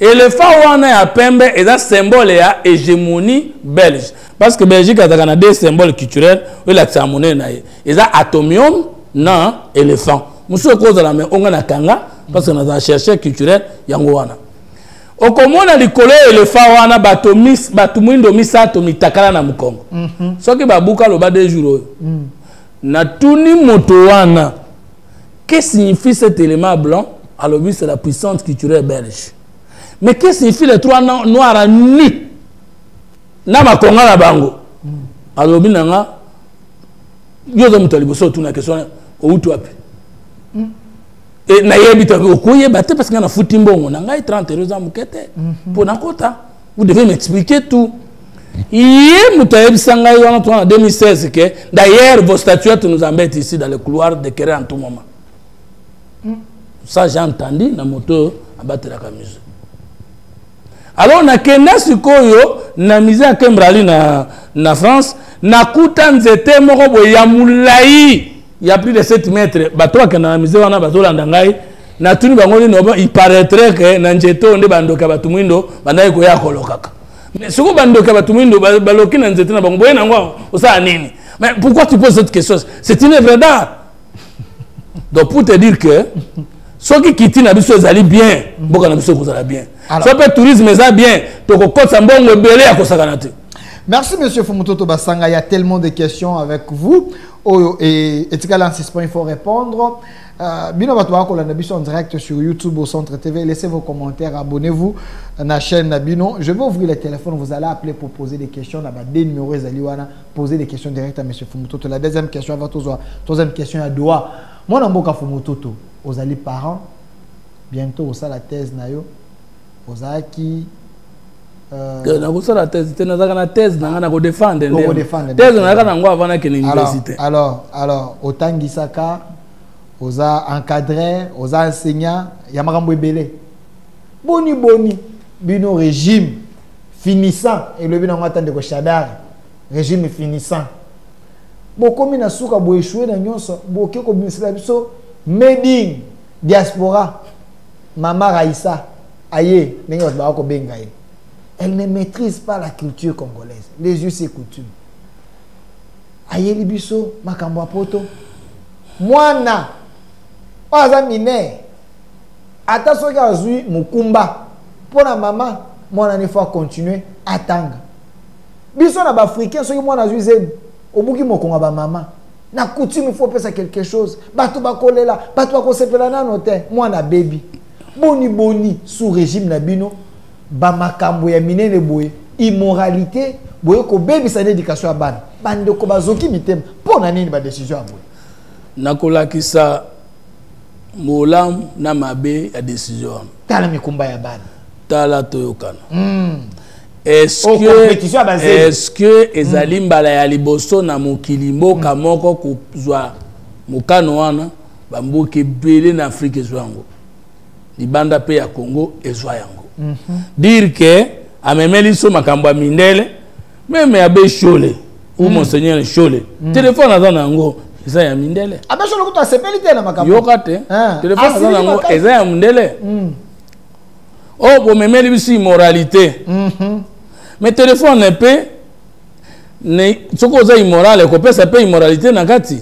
Éléphant wana ya pembe est un symbole ya hégémonie belge parce que Belgique a des symboles culturels où la monnaie na est atomium na éléphant monsieur cause la mais on a kanga parce que on a cherché culturel yango wana okomona likolo éléphant wana batumuindo misato mitakala na mukongo soki babuka loba des jours na tuni moto wana qu'est-ce signifie cet élément blanc alors c'est la puissance culturelle belge. Mais qu'est-ce que signifie les trois noirs à nu? Na makonga na bango. Alors binanga yo zo mutaliboso tuna question o utu api. Et na yebi to okoye baté parce que na futi mbongo na ngai 30 euros za mukete. Pour na kota, vous devez m'expliquer tout. Hier mutayebi sanga yo en 2016 que d'ailleurs vos statuettes nous embêtent ici dans le couloir de Kéré en tout moment. Ça j'ai entendu na moto abattre la camise. Alors na kenda sikoyo na musée ya Cambridge na France na kuta nzete moko boye ya mulai ya plus de 7 mètres bato bakena na musée wana bazolanda ngai na tuni bango ni no il paraîtrait que na nzeto nde bandoka batu mwindo bandai ko ya kolokaka mais siko bandoka batu mwindo baloki na nzete na bango boye na ngwa osala nini. Mais pourquoi tu poses cette question? C'est une œuvre d'art. Donc pour te dire que ceux qui quittent na biso ezali bien boka na biso kozala bien. Ça peut tourisme ça bien to ko kotsa mbongo belé ya kosakana te. Merci monsieur Fumutoto Basanga, il y a tellement de questions avec vous et etikala en suspens il faut répondre. Bino batwa ko la biso en direct sur YouTube au Centre TV, laissez vos commentaires, abonnez-vous à la chaîne Nabino. Je vais ouvrir le téléphone, vous allez appeler pour poser des questions là-bas des numéros ezaliwana, poser des questions directes à monsieur Fumutoto. La deuxième question avant troisième question à Doha. Moi namboka Fumutoto, aux ali parents bientôt au la thèse nayo ozaki na ko la thèse te na na thèse na ko défendre thèse na ka ngo avant na université. Alors otangisaka oza encadré oza enseignant ya makambo ebele boni bino régime finissant et le bino ngata ko Shadar régime finissant bokomi na suka bo échouer na nyonso boke ko bimisela biso made diaspora Mama Raïssa aye nengo ba ko benga ye. Elle ne maîtrise pas la culture congolaise, les us et coutumes. Aye libiso makambo apoto mwana oza mine ata soki azwi mukumba pona mama mwana ne faut continuer atanga biso na ba africain soki mwana azwi zeni obuki mokonga ba mama na coutume il faut penser quelque chose bato bakolela bato bakosepela na note mwana baby boni sous régime na bino ba makambo ya minene boye immoralité boye ko bebisa l'éducation ya bana bande ko bazoki mitema pona nini ba décision ya boye nakolakisa molam na mabe ya décision tala mikumba ya bana tala toyokana est-ce que ezali mbala ya liboso na mokili mboka moko kozwa mokano wana bamboka ebele na Afrique ezwa yango libanda pe ya Congo ezwa yango dire que amemeli so makambo ya mindele meme ya be Chole ou monseigneur Chole téléphone aza nango eza ya mindele abasholo kuto asepeli te na makambo yoka te téléphone aza nango eza ya mindele oh bo memeli biso immoralité mais téléphone pe ne soko oza immorale ko pesa pe immoralité na kati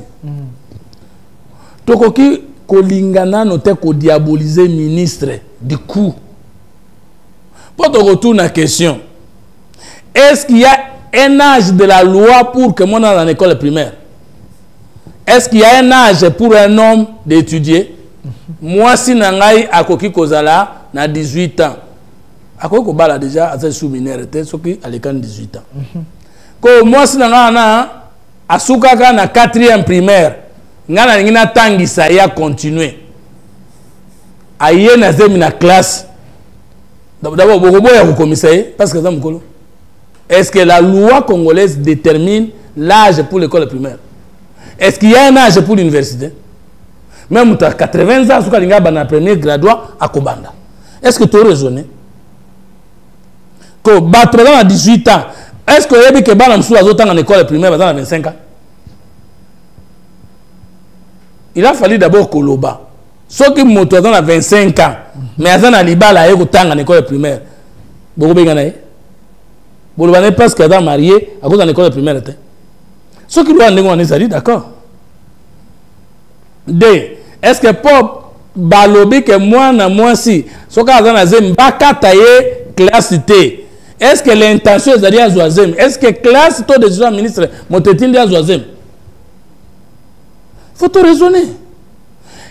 tokoki kolingana no te ko diaboliser ministre du coup. Pour te retourner à la question, est-ce qu'il y a un âge de la loi pour que moi dans l'école primaire? Est-ce qu'il y a un âge pour un homme d'étudier? Moi, si nangai akoki kozala na 18 ans, akoki kobala déjà à sous mineur était ce qui à l'école 18 ans. Ko moi si nangai na asukaka na 4e primaire, ngana ngina tangisa ya continuer. Aye na zemi na classe. D'abord bokobo ya commissaire parce que ça mukolo. Est-ce que la loi congolaise détermine l'âge pour l'école primaire? Est-ce qu'il y a un âge pour l'université? Même à 80 ans, si tu as un premier graduat à Kobanda. Est-ce que tu as raisonné? Que tu as 18 ans, est-ce que tu as en école primaire à 25 ans? Il a fallu d'abord Koloba. Ceux qui sont à 25 ans, mais à Libala, ils sont en école primaire. Vous ne parce qu'ils sont mariés à cause de l'école primaire. Ceux qui doivent négocier, d'accord. Est-ce que pour balobi que moi si ce cas dans azem baka tailler classe T, est-ce que l'intention est d'aller à Zoazem? Est-ce que classe tout déjà ministre motetindi à Zoazem? Faut tout raisonner.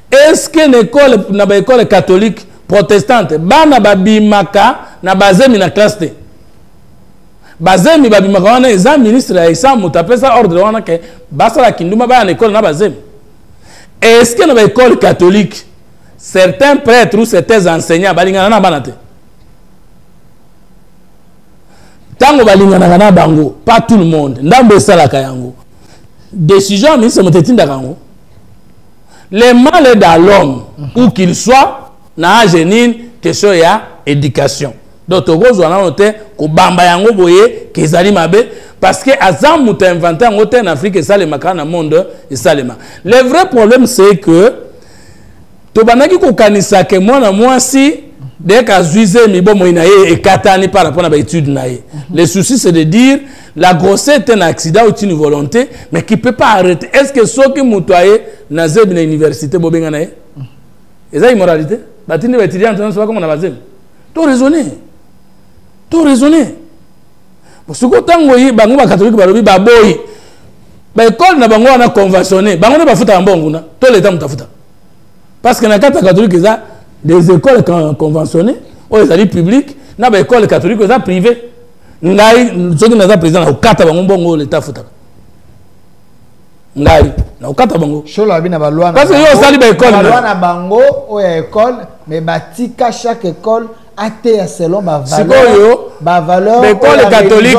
Est-ce que l'école na ba école catholique protestante bana babimaka na bazemi na classe T? Bazemi babimaka wana eza ministre ya isa mutapesa ordre wana ke basa la kinduma ba na école na bazemi. Est-ce que dans l'école catholique, certains prêtres ou certains enseignants, pas tout le monde, décision, les mal dans l'homme, où qu'il soit, n'a pas question de éducation. Donc, tu as noté que Bamba yango boye que zali mabe parce que azam muta inventé en Afrique et ça les makana monde et ça les ma. Le vrai problème c'est que to banaki ko kanisa que moi si dès qu'à zuize mi bon moina et katani par rapport à l'étude naé. Le souci c'est de dire la grossesse est un accident ou une volonté mais qui peut pas arrêter. Est-ce que ceux qui mutoye na zeb na université bobenga naé? Et ça immoralité? Batini ba étudiant on sait pas comment on a basé. Tout raisonner. Tout raisonner. Parce que tant que bango ba catholique balobi ba boy ba école na bango na conventionné bango na ba futa mbongo na tout le temps mutafuta parce que na kata catholique ça des écoles conventionnées ou les alliés publics na ba école catholique ça privé ngai soki na za président na kata bango mbongo l'état futa ngai na kata bango chola bina ba loi parce que yo sali ba école na bango o ya école mais batika chaque école athée selon ma valeur l'école catholique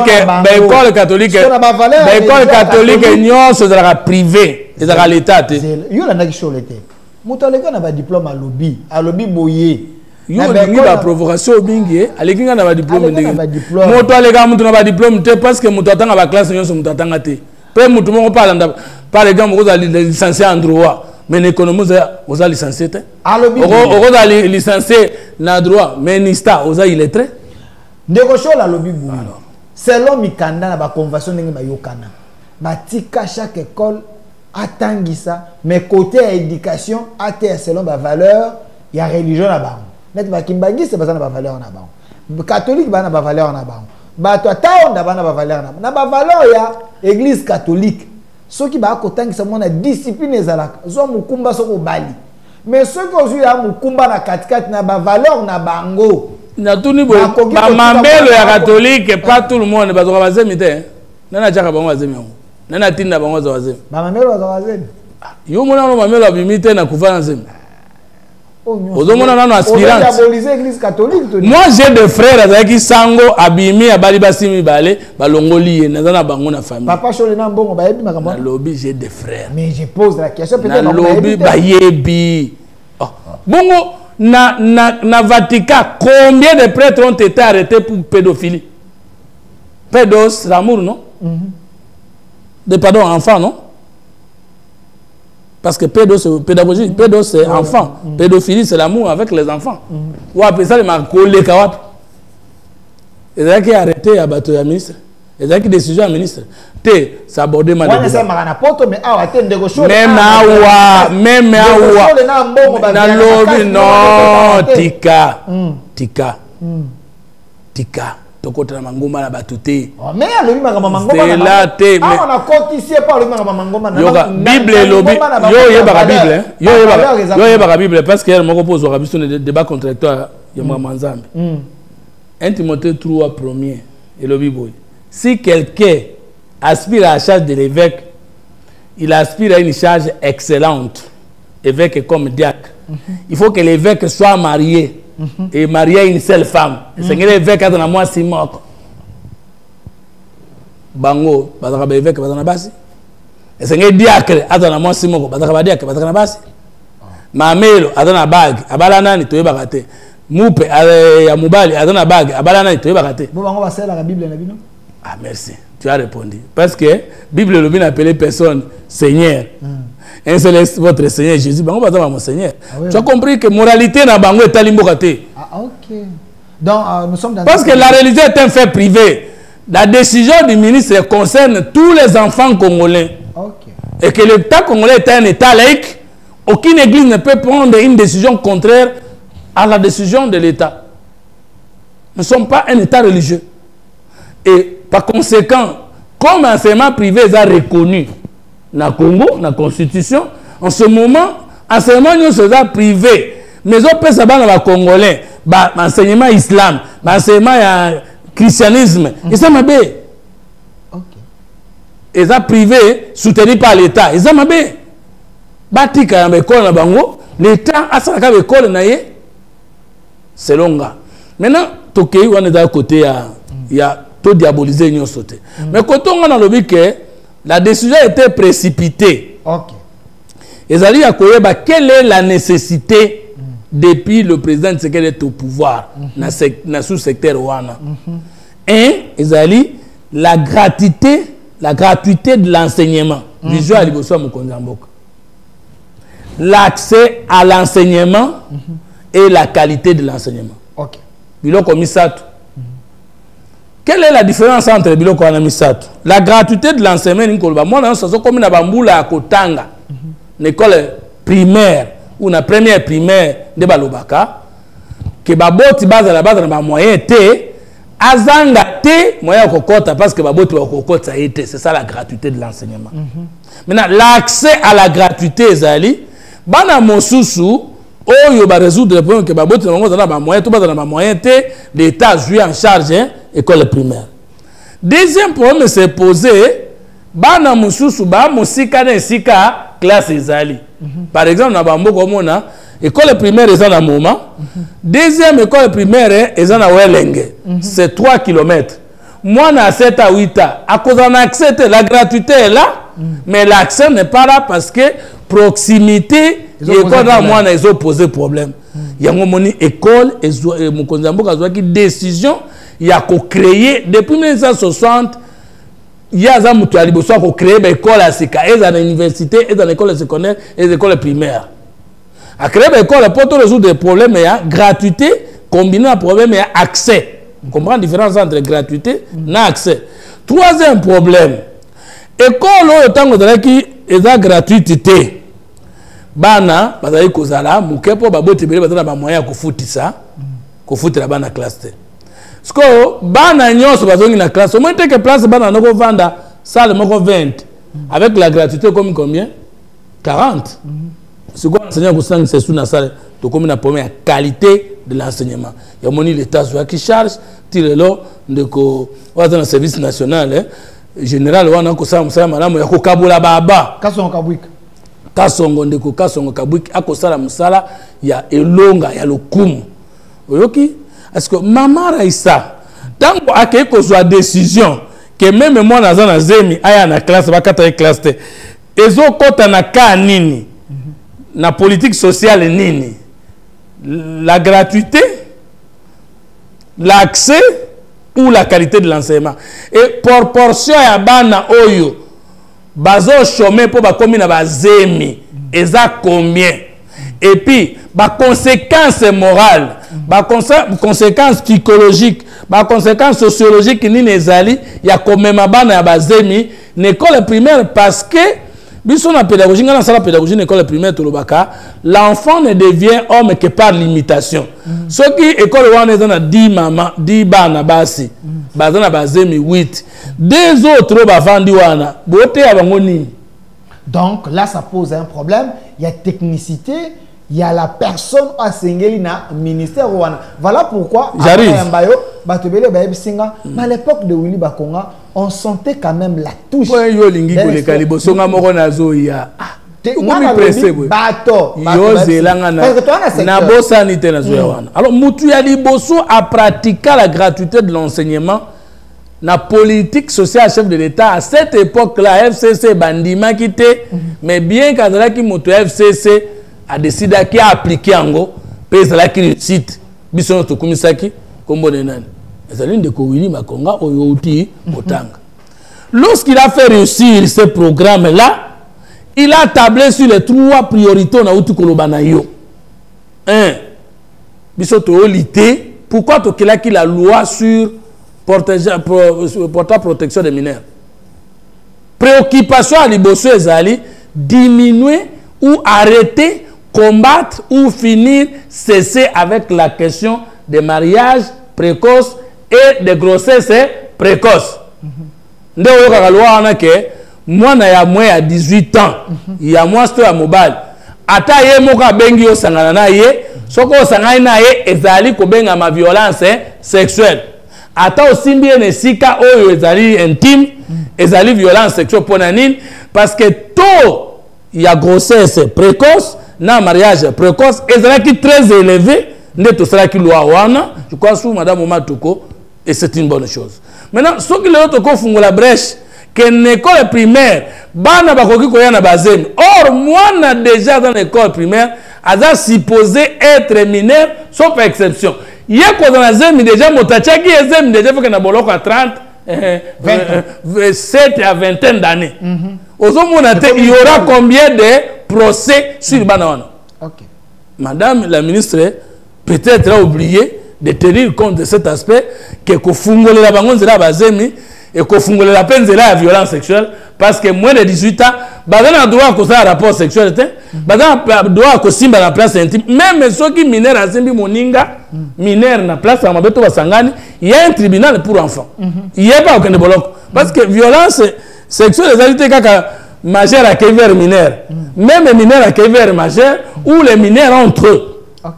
non c'est la privé c'est la l'état yo la naki sur l'été mutaleka na ba diplôme à lobby boyer yo lingi ba provocation bingi alekinga na ba diplôme ndenge moto alega mutu na ba diplôme te parce que mutu atanga ba classe nyonso mutu atanga te pe mutu moko par exemple vous allez licencié en droit mais l'économie vous avez licencié vous avez licencié na droit mais nista vous avez illettré négocier la lobby boui selon mikanda na ba convention ndenge ba yokana batika chaque école atangisa mais côté éducation até selon ba valeur ya religion na ba net ba kimbangi c'est pas na ba valeur na ba catholique ba na ba valeur na ba bato taonda ba na ba valeur na ba valeur ya église catholique ceux qui ba kotangisa mona discipline ezalaka zo mukumba soko bali mais ceux qui ont eu la mukumba na katikati na ba valeur na bango na tuni bo ba mambelo ya catholique pas tout le monde ba zo ba zemi te nana chaka bango azemi yango nana tinda bango zo azemi ba mambelo zo azemi yo mona no mambelo abimite na kufana zemi ozomona nano aspirante moi j'ai des frères azaki sango abimi abali basimi bale balongoli na na bango na famille papa chole na mbongo ba yebi makambo na lobby j'ai des frères mais je pose la question peut-être na lobby ba yebi bongo na Vatican combien de prêtres ont été arrêtés pour pédophilie pédos l'amour non de pardon enfant non parce que pédagogie, pédo c'est enfant. Pédophilie c'est l'amour avec les enfants. Ou après ça, les marcoles kawap. Et c'est qui arrêté à bateau à ministre. Et c'est qui décision à ministre. Té s'aborder ma. Moi ça marana poto mais ah attends négocier. Même awa. Na lobby non tika. tokota mangoma na batuté mais le mangoma mangoma c'est là té mais on a cotisé pas le mangoma mangoma yoga bible lobi yo yeba bible yo yeba bible parce que moko pose wa biso ne débat contradictoire ya manzambe 1 Timothée 3 premier et le bible si quelqu'un aspire à la charge de l'évêque il aspire à une charge excellente évêque comme diacre il faut que l'évêque soit marié et marié à une seule femme. C'est que l'évêque a dans moi si mort. Bango, bazaka évêque bazana basi. Et c'est que diacre a dans moi si mort, bazaka diacre bazana basi. Mamelo a dans la bague, abala nani to yeba kate. Mupe ya mubali a dans la bague, abala nani to yeba kate. Bon bango va la Bible na bino. Ah merci. Tu as répondu parce que Bible le bien appelé personne Seigneur. Un seul est votre Seigneur Jésus. Bango bazama mon Seigneur. Tu as compris que moralité na bango est talimbokaté. Ah OK. Donc nous sommes dans parce que la religion est un fait privé. La décision du ministre concerne tous les enfants congolais. OK. Et que l'État congolais est un État laïque, aucune église ne peut prendre une décision contraire à la décision de l'État. Nous ne sommes pas un État religieux. Et par conséquent, comme enseignement privé est reconnu dans le Congo, dans la Constitution, en ce moment, enseignement privé, mais on peut savoir dans le Congolais, enseignement islam, enseignement christianisme, et ça m'a bien. Et ça privé, soutenu par l'État, et ça m'a bien. Batika na école na bango, l'État a sa école na ye, c'est longa. Maintenant, Tokei, on est à côté, il y a tout diabolisé, nous sauté. Mais quand on a dans le que la décision a été précipitée. OK. Et ça dit à Koyeba, quelle est la nécessité depuis le président Tshisekedi est au pouvoir dans le sous-secteur Ouana. Et Ezali, la gratuité de l'enseignement. Visual, l'accès à l'enseignement et la qualité de l'enseignement. OK. Biloko Misato. Quelle est la différence entre Biloko et Misato? La gratuité de l'enseignement, moi, je suis comme une bamboula à Kotanga, une école primaire ou une première primaire de Balobaka, que baboti base à la base de ma moyen té, azanga té, moyen kokota parce que baboti wa kokota été, c'est ça la gratuité de l'enseignement. Maintenant, l'accès à la gratuité, Zali, bana mosusu, oyo ba résoudre le problème que baboti na ba moyen, tout base na ba moyen té, l'État joue en charge école primaire. Deuxième problème c'est posé, bana mosusu ba mosika na sika classe Zali. Par exemple, na bambo komona école primaire est en moment. Deuxième école primaire est en Welenge. C'est 3 km. Moi, na 7 à 8 ans. À cause d'un accès, la gratuité est là, mais l'accès n'est pas là parce que proximité, l'école là, moi, ils ont posé problème. Il y a une école, et une décision, il y a créé depuis 1960. Il y a des gens qui ont créé une école à Sika, et dans l'université, et dans l'école secondaire, et l'école primaire. À créer une école pour résoudre des problèmes, il y a gratuité, combinée à problème, il y a accès. Vous comprenez la différence entre gratuité et accès. Troisième problème, école, autant que la gratuité, bana, bazali kozala, mukepo, babote bele, bazala ba moyen ko futi ça, ko futi la bana classe. Parce que bana nyonso bazongi na classe, au moins que place bana noko vanda salle moko 20 avec la gratuité comme combien 40. Ce qu'on enseigne ko sang c'est sous na salle to comme na première qualité de l'enseignement. Il y a moni l'état qui charge tirelo ndeko waza na service national général wana ko sa musala malamu ya ko kabula baba Kasongo Kabwika. Kasongo ndeko Kasongo Kabwika akosala musala ya elonga ya lokumu. Oyoki est-ce que maman Raissa, tant qu'il y a une décision, que même moi, dans la zemi, aya na classe, ba kata classe te, ezo kota na ka nini, na politique sociale nini, la gratuité, l'accès ou la qualité de l'enseignement. Et proportion ya bana oyo, bazo chômé pour ba komi na ba zemi, eza combien? Et puis, bah conséquences morales, bah conséquences psychologiques, bah conséquences sociologiques, ni nezali, il y a quand même abana ya bazemi, l'école primaire parce que Biso na pédagogie, dans la pédagogie de l'école primaire Tolobaka, l'enfant ne devient homme que par l'imitation. Ce qui école wana dans 10 maman, 10 bana basi, bazana bazemi 8. Deux autres ba vandi wana, boté abangoni. Donc là ça pose un problème, il y a technicité, il y a la personne à Sengeli na ministère wana. Voilà pourquoi j'arrive. Mais à l'époque de Willy Bakonga, on sentait quand même la touche. Ouais, yo lingi ko le kalibo songa moko nazo ya. Ukomi pressé boy. Bato. Yo zelanga na bossa ni te nazo ya wana. Alors mutu ya liboso a pratiquer la gratuité de l'enseignement. La politique sociale chef de l'État à cette époque-là, FCC bandima quitté, mais bien qu'Azala qui moto FCC a décidé qu'il a appliqué en go, Pezala qui réussite, Bisson Tokumisaki, comme Bonenan. Ezalin de Kowili Makonga, Oyouti, Otanga. Lorsqu'il a fait réussir ce programme-là, il a tablé sur les 3 priorités na Outu Kolobanayo. 1. Bisson Toolité, pourquoi Tokelaki la loi sur portant protection des mineurs. Préoccupation à l'Ibosso Ezali, diminuer ou arrêter, combattre ou finir, cesser avec la question des mariages précoces et des grossesses précoces. Nde oyoka loi wana ke mwana ya moins à 18 ans, ya moi sto ya mobile. Ata ye moko abengi yo sangana na ye, soko sangana na ye ezali ko benga ma violence sexuelle. Ata aussi bien nesika oyo ezali intime, ezali violence sexuelle ponanine parce que taux il y a grossesse précoce, na mariage précoce ezali qui très élevé, ne to sala ki loi wana, je crois sous madame Matoko et c'est une bonne chose. Maintenant ce qui le toko fungola brèche que l'école primaire bana bakoki koya na bazemi. Or moi déjà dans l'école primaire aza supposé être mineur sauf exception. Il y a quoi dans la zemi déjà motacha qui est zemi déjà fait que na boloko à 30 27 à 20 d'années. Il y aura combien de procès sur Banawana? Madame la ministre peut-être a oublié de tenir compte de cet aspect que Kofungole la bangon zela bazemi et Kofungole la peine zela la violence sexuelle parce que moins de 18 ans bazana droit ko ça rapport sexuel bazana droit ko simba la place intime même ceux qui mineur azimbi moninga mineur na place ya mabeto basangani il y a un tribunal pour enfants il y a pas aucun boloko parce que violence sexuelle les alité kaka majeur à vers mineur même mineur à vers majeur ou les mineurs entre eux.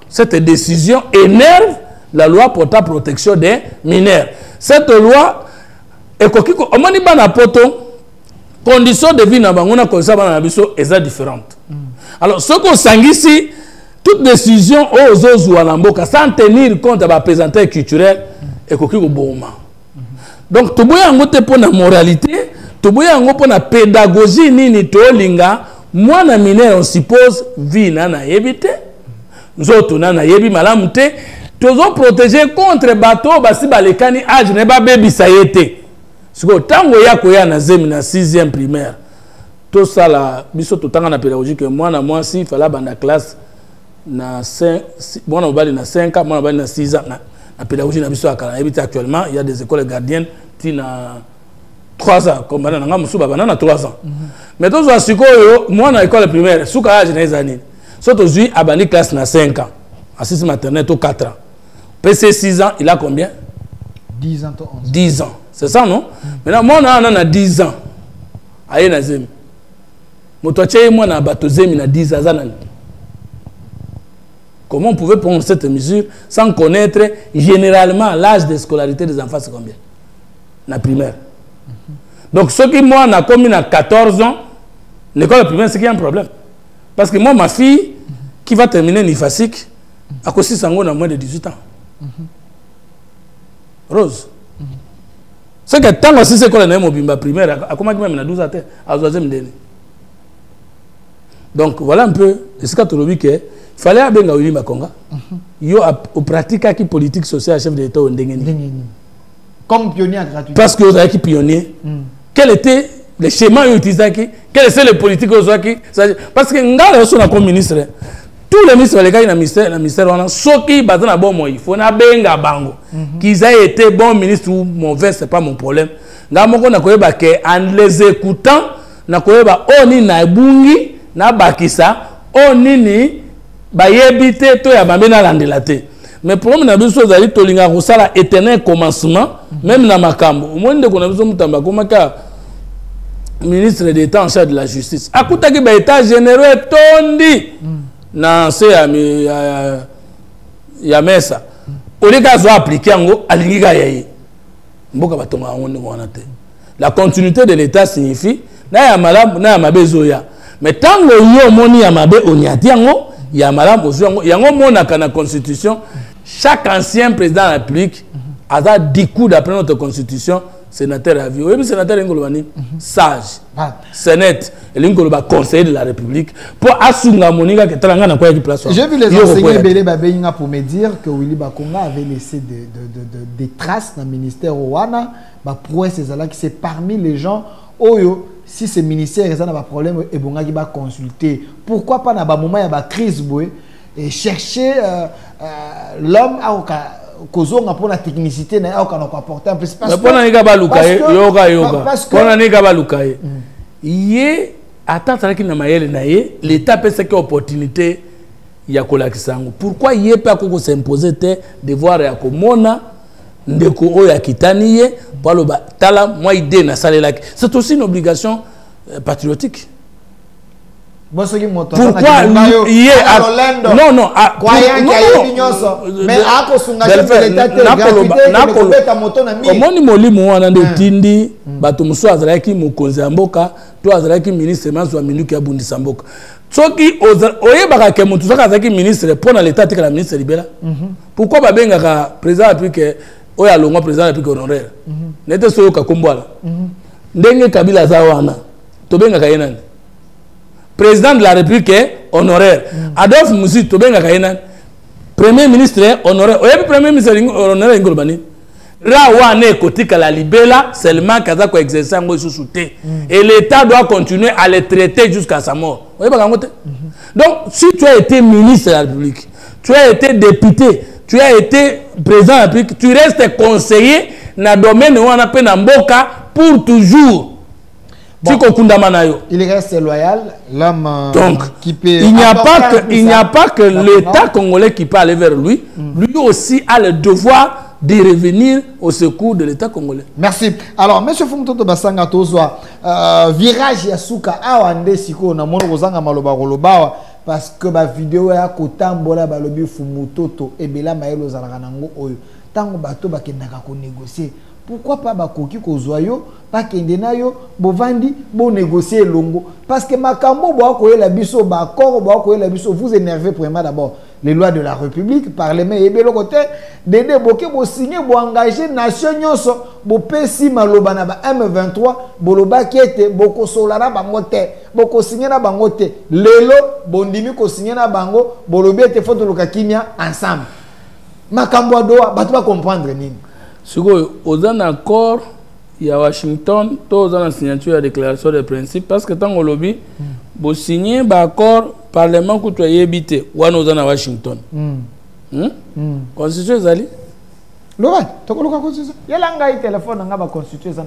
Cette décision énerve la loi portant protection des mineurs. Cette loi est conditions de vie na bangona est différente. Alors ce qu'on sang ici, toute décision aux autres sans tenir compte de la présentation culturelle est bon. Donc tout le pour la moralité, tout le pour la pédagogie ni tolinga, moi na mineur on suppose vie na éviter. Nous autres na yebi malamute toujours protéger contre bateau basi balekani âge ne ba baby sayete. Siko tango ya koya na zemi na 6e primaire. Tout ça là biso totanga na pédagogie que moi si fala banda classe na 5 moi na bali na 5 ans moi na bali na 6 ans na pédagogie na biso akala ebiti actuellement il y a des écoles gardiennes qui na 3 ans comme bana nga musuba bana na 3 ans. Mais tout ça siko yo moi na école primaire suka âge na ezani. Surtout aujourd'hui, à Bani classe na 5 ans. À 6 maternelle, au 4 ans. PC 6 ans, il a combien? 10 ans. 10 ans. C'est ça, non? Maintenant, moi, on a 10 ans. Aïe, na zemi. Moi, on a bateau zemi na 10 ans. Comment on pouvait prendre cette mesure sans connaître généralement l'âge de scolarité des enfants, c'est combien? La primaire. Donc, ceux qui, moi, on a commis à 14 ans, l'école primaire, c'est qu'il y a un problème. Parce que moi, ma fille, qui va terminer l'IFASIC, a cause de moins de 18 ans. Rose. C'est que tant que c'est qu'on a un primaire, à comment même 12 ans, à 12e année. Donc voilà un peu ce que tu as dit qu'il fallait à Benga Willy Makonga. Il y a une pratique qui politique sociale chef de l'État. Comme pionnier gratuit. Parce que vous avez pionnier. Quel était les schémas utilisés? Quelles sont les politiques qui parce que Ngala est comme ministre. Tous les ministres les gars dans le ministère on a ceux qui basent na bon moi il faut na benga bango qu'ils aient été bons ministres ou mauvais c'est pas mon problème. Nga moko na koyeba que en les écoutant na koyeba oni na bungi na bakisa oni ni bayebite to ya bamena landela te. Mais problème na biso zali tolinga kosala éternel commencement même na makambo. Omonde ko na biso mutamba komaka ministre d'État en charge de la justice. Akutaki ba état généraux tondi na se ya mesa. Olika zo appliquer ngo alinga yayi. Mboka batonga ngo ngona te. La continuité de l'État signifie na ya malamu na ya mabezoya. Mais tant que yo moni ya mabe onyati yango ya malamu ozo yango monaka na constitution. Chaque ancien président de la République a 10 coups d'après notre constitution, sénateur à vie. Oui, sénateur Ngolobani, sage, sénète, et conseiller de la République. Pour Asunga Monika qui est en quoi il place. J'ai vu les enseignants Bélé Babéinga pour me dire que Willy Bakonga avait laissé des traces dans le ministère Ouana, prouesse qui c'est parmi les gens Oyo. Si ce ministère a un problème, et bon, il va consulter. Pourquoi pas dans un moment il y a une crise et chercher l'homme à kozonga pour la technicité na au kana apporter un peu parce que parce que yé attendre ki na mayele na ye l'état peut cette opportunité ya kolakisango pourquoi yé pas ko s'imposer te devoir ya komona ndeko oya kitani ye palo ba tala moi idée na salela c'est aussi une obligation patriotique. Pourquoi il est non non mais comment ni molimo wana nde tindi bato muso azalaki mokonzi mboka to azalaki ministre manzo minuki abundisa mboka soki oyebaka ke mutu soka azalaki ministre pour na l'état tika la ministre libéral pourquoi babengaka président applique oya longo président applique honoraire nete soyo ka kombwala ndenge Kabila za wana to bengaka yenani président de la République honoraire. Adolphe Moussi Tobenga Kainan, premier ministre honoraire. Oui, premier ministre honoraire Ngolbani. Là où on est côté la libéla, seulement Kazako exercer un sous souté. Et l'État doit continuer à les traiter jusqu'à sa mort. Vous voyez pas. Donc, si tu as été ministre de la République, tu as été député, tu as été président de la République, tu restes conseiller dans le domaine où on appelle Namboka pour toujours. Bon, il reste loyal, l'homme qui peut. Il n'y a pas que l'État congolais qui peut aller vers lui. Lui aussi a le devoir de revenir au secours de l'État congolais. Merci. Alors, M. Fumtoto Basanga Tozwa, virage Yasuka, Awande Siko, na mono Rosanga Maloba Rolobawa, parce que la vidéo est à Kotambola Balobi Fumutoto, et Bela Maelo Zaraganango Oyo. Tango Bato Bakendaka ko négocier. Pourquoi pas bakoki kozoyo pas kendenayo bovandi bo négocier longo parce que makambo bo akoyela biso ba accord bo akoyela biso vous énervez premièrement d'abord les lois de la République parlement et belo côté dede boké bo signer bo engager nation nyonso bo pesi maloba na ba M23 boloba kiete boko solana bango te boko signer na bango te lelo bondimi ko signer na bango bolobi ete faut toloka kimia ensemble makambo doa batu ba comprendre nini. Aux accords, il y a Washington, tous ont signature la déclaration de principe parce que tant que lobby, vous signez l'accord parlement que tu as évité, ou à Washington. Constitution Zali? Laurent, tu as la constitution? Il y a un téléphone dans la constitution.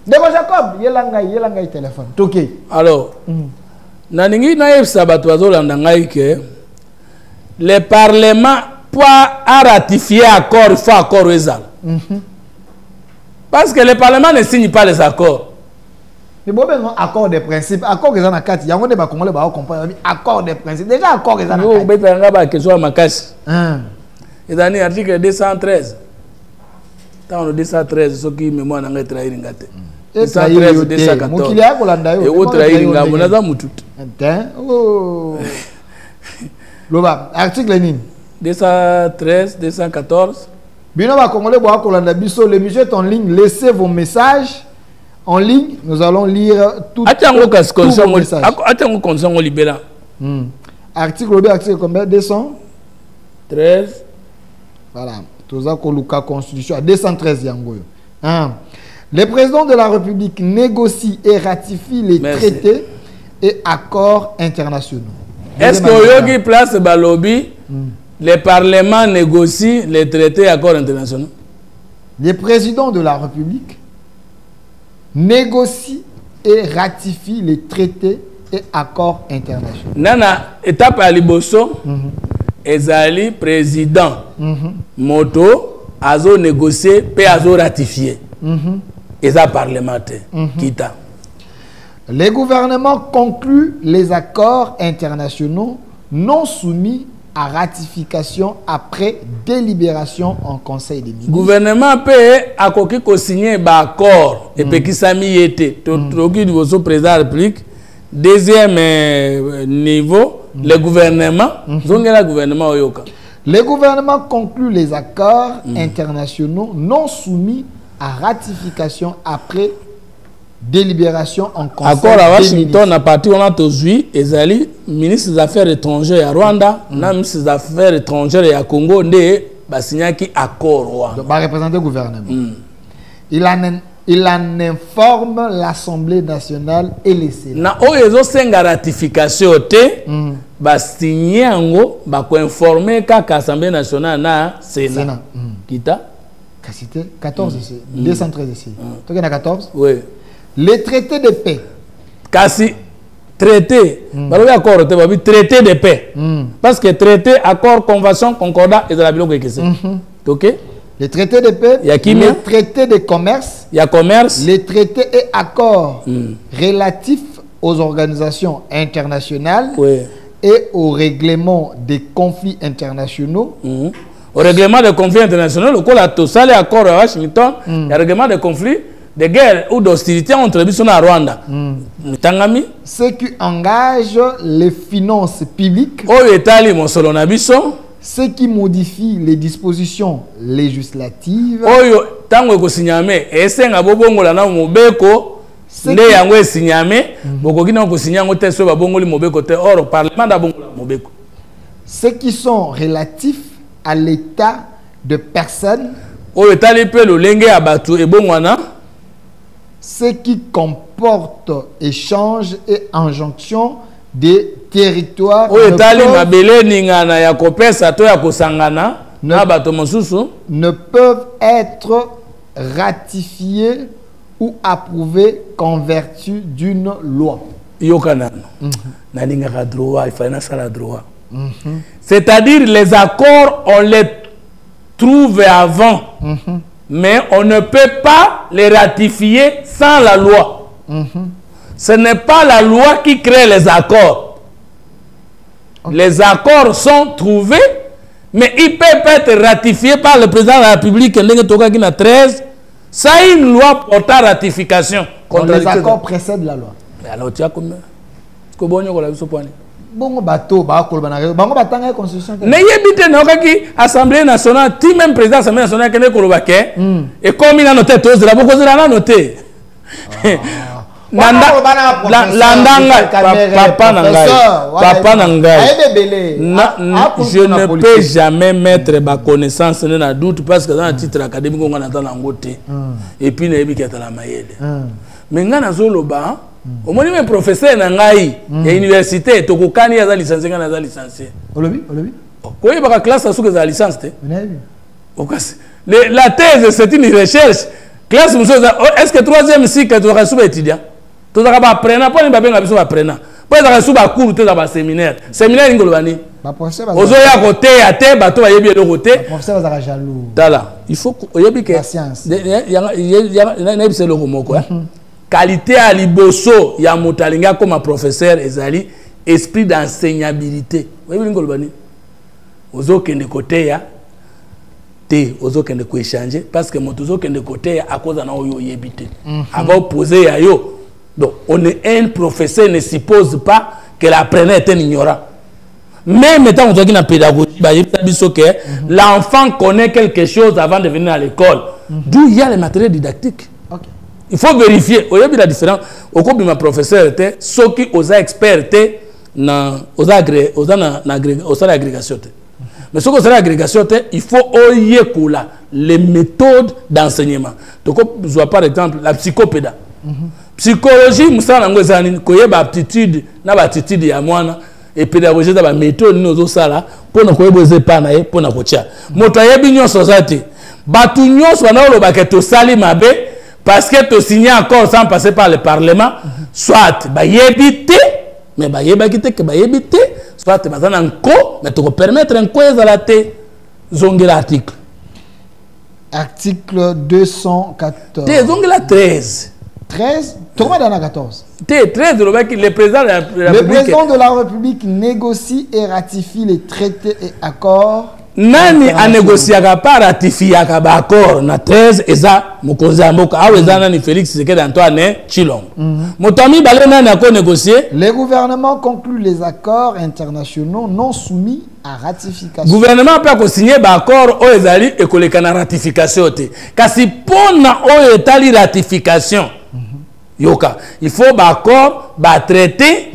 D'accord, Jacob, il y a un téléphone. Ok. Alors, Naningi Naïf Sabatoazo Landangaï que le parlement à ratifier l'accord, il faut accord aux parce que le Parlement ne signe pas les accords. Mais bon, accord de principe, accord ils ont 4, il y a un débat congolais va comprendre accord de principe. Déjà accord ils ont 4. Que soit Makashi. Et dans l'article 213. Dans le 213 ce qui mémoire n'a trahir ngate. 213 214. Mokilia kolanda yo. Et autre trahir ngamonaza mututu. Oh. Loba, article nini 213, 214. Bino ba Congolais boa kolanda biso le musée est en ligne, laissez vos messages en ligne, nous allons lire tout vos messages. Attends consent libéral. Article combien 213. Voilà, toza koluka constitution à 213 yango. Le président de la République négocie et ratifie les traités et accords internationaux. Est-ce que Yogi place Balobi le Parlement négocie les traités et accords internationaux? Le président de la République négocie et ratifie les traités et accords internationaux. Nana étape à Liboso, ezali président moto azo négocier pe azo ratifier. Eza parlementaire kita. Les gouvernements concluent les accords internationaux non soumis à ratification après délibération en Conseil des ministres. Gouvernement peut akoki ko signer ba accord et pe kisami yete toki du président de la République. Deuxième niveau, le gouvernement. Les gouvernements concluent les accords internationaux non soumis à ratification après délibération en Conseil des ministres. Accord à Washington, à partir de aujourd'hui, les ministres des Affaires étrangères à Rwanda, les ministres des Affaires étrangères à Congo, ils ont signé un accord. Donc, représenter le gouvernement. Il en informe l'Assemblée nationale et les Sénats. Na oyo senga ratification te ba signer ngo ba ko informer ka Assemblée nationale na Sénat. Kita Cité 14 ici, 213 ici. Tu as 14? Oui. Les traités de paix. Kasi traité, balobi accord te babi traité de paix. Parce que traité, accord, convention, concordat et de la biloko ekese. OK? Les traités de paix, les traités de commerce, les traités et accords relatifs aux organisations internationales et au règlement des conflits internationaux. Au règlement des conflits internationaux, le col a tout ça, les accords à Washington, il y a règlement des conflits, de guerre ou d'hostilité entre les à Rwanda. Ce qui engage les finances publiques. Ce qui modifie les dispositions législatives. Oyo tango ko signame esenga bobongola na mobeko nde yango signame boko kina ko signango te so babongoli mobeko te or parlement da bongola mobeko. Ceux qui sont relatifs à l'état de personne. Oyo tali pe lo lenge abatu e bongwana. Ce qui comporte échange et injonction des territoires ne peuvent être ratifiés ou approuvés qu'en vertu d'une loi. C'est-à-dire les accords, on les trouve avant, mais on ne peut pas les ratifier sans la loi. Ce n'est pas la loi qui crée les accords. Les accords sont trouvés, mais ils peuvent être ratifiés par le président de la République en 13. Ça a une loi portant ratification. Les accords précèdent la loi. Alors, tu as combien? Bon bateau, bango batanga constitution. N'ayez bité n'okaki Assemblée nationale, ti même président de l'Assemblée nationale qui est kolobake. Et comme il a noté tous, la beaucoup de la noté. Papa Nangai, je ne peux jamais mettre ma connaissance dans le doute parce que dans le titre académique on entend l'angoté et puis n'ayez pas la maille. Mais ngana zoloba, au moins mes professeurs Nangai, et université, tokokani ya licencié ngana za licencié. Olobi. Quoi il va classe à sous que la licence te? La thèse c'est une recherche. Classe est-ce que troisième cycle tu auras sous étudiant? Tu auras pas apprenant, pas ni bien besoin apprenant. Pas tu auras sous ba cours tu auras séminaire. Séminaire ngolobani. Ba professeur ba. Ozo ya côté à terre, bato ba yebi de côté. Professeur ba jaloux. Tala, il faut yebi que science. Na c'est le mot quoi. Qualité à liboso ya motalinga comme professeur ezali esprit d'enseignabilité. Yebi ngolobani. Ozo kende côté ya te ozo kende ko échanger parce que motozo kende côté à cause na oyo yebité. Avant opposer ya yo. Donc, un professeur ne suppose pas que l'apprenant est un ignorant. Même étant on la pédagogie, l'enfant connaît quelque chose avant de venir à l'école. D'où il y a les matériels didactiques. Il faut vérifier. Il y a la différence. Au cours de ma professeur était ceux qui ont expert aux agrégation. Mais ce que c'est l'agrégation, il faut les méthodes d'enseignement. Donc, je vois par exemple la psychopéda. Psychologie, musala ngozani koyeba aptitude na aptitude ya mwana et pédagogie da ba méthode nozo sala pona koyeboze pana ye pona kotia moto yebi nyonso zati batu nyonso na lo ba ke to sali mabe parce que to signer encore sans passer par le parlement soit bayebite mais bayebakite que bayebite soit bazana nko mais to permettre nko ezalate zongela article. Article 214. Te zongela 13. 13. Thomas dans la 14. Te 13 le président de la République. Le président de la République négocie et ratifie les traités et accords. Nani a négocié pas ratifié ba accord na 13 eza mokonzi mboka awe eza nani Félix Tshisekedi Antoine Tshilombo. Motami balé nani a négocier. Les gouvernements concluent les accords internationaux non soumis à ratification. Gouvernement peut ko signer ba accord o ezali e koleka na ratification te. Kasi pona o etali ratification. Yoka, il faut ba accord ba traité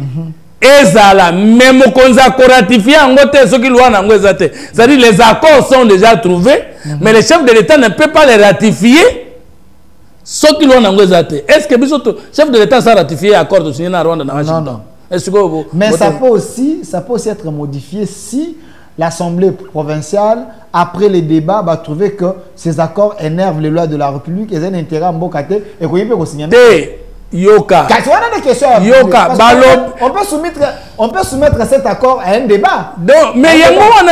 ezala même konza ko ratifier ngote soki loi na ngwezate. C'est-à-dire les accords sont déjà trouvés mais le chef de l'État ne peut pas les ratifier soki loi na ngwezate. Est-ce que biso chef de l'État ça ratifier accord de signer na Rwanda na Washington? Non. Est-ce que mais ça peut aussi être modifié si l'Assemblée provinciale, après les débats, va trouver que ces accords énervent les lois de la République et ont un intérêt à Mbokate et qu'on peut signer. Yoka. Yoka. On peut soumettre cet accord à un débat. Donc, mais il y a un moment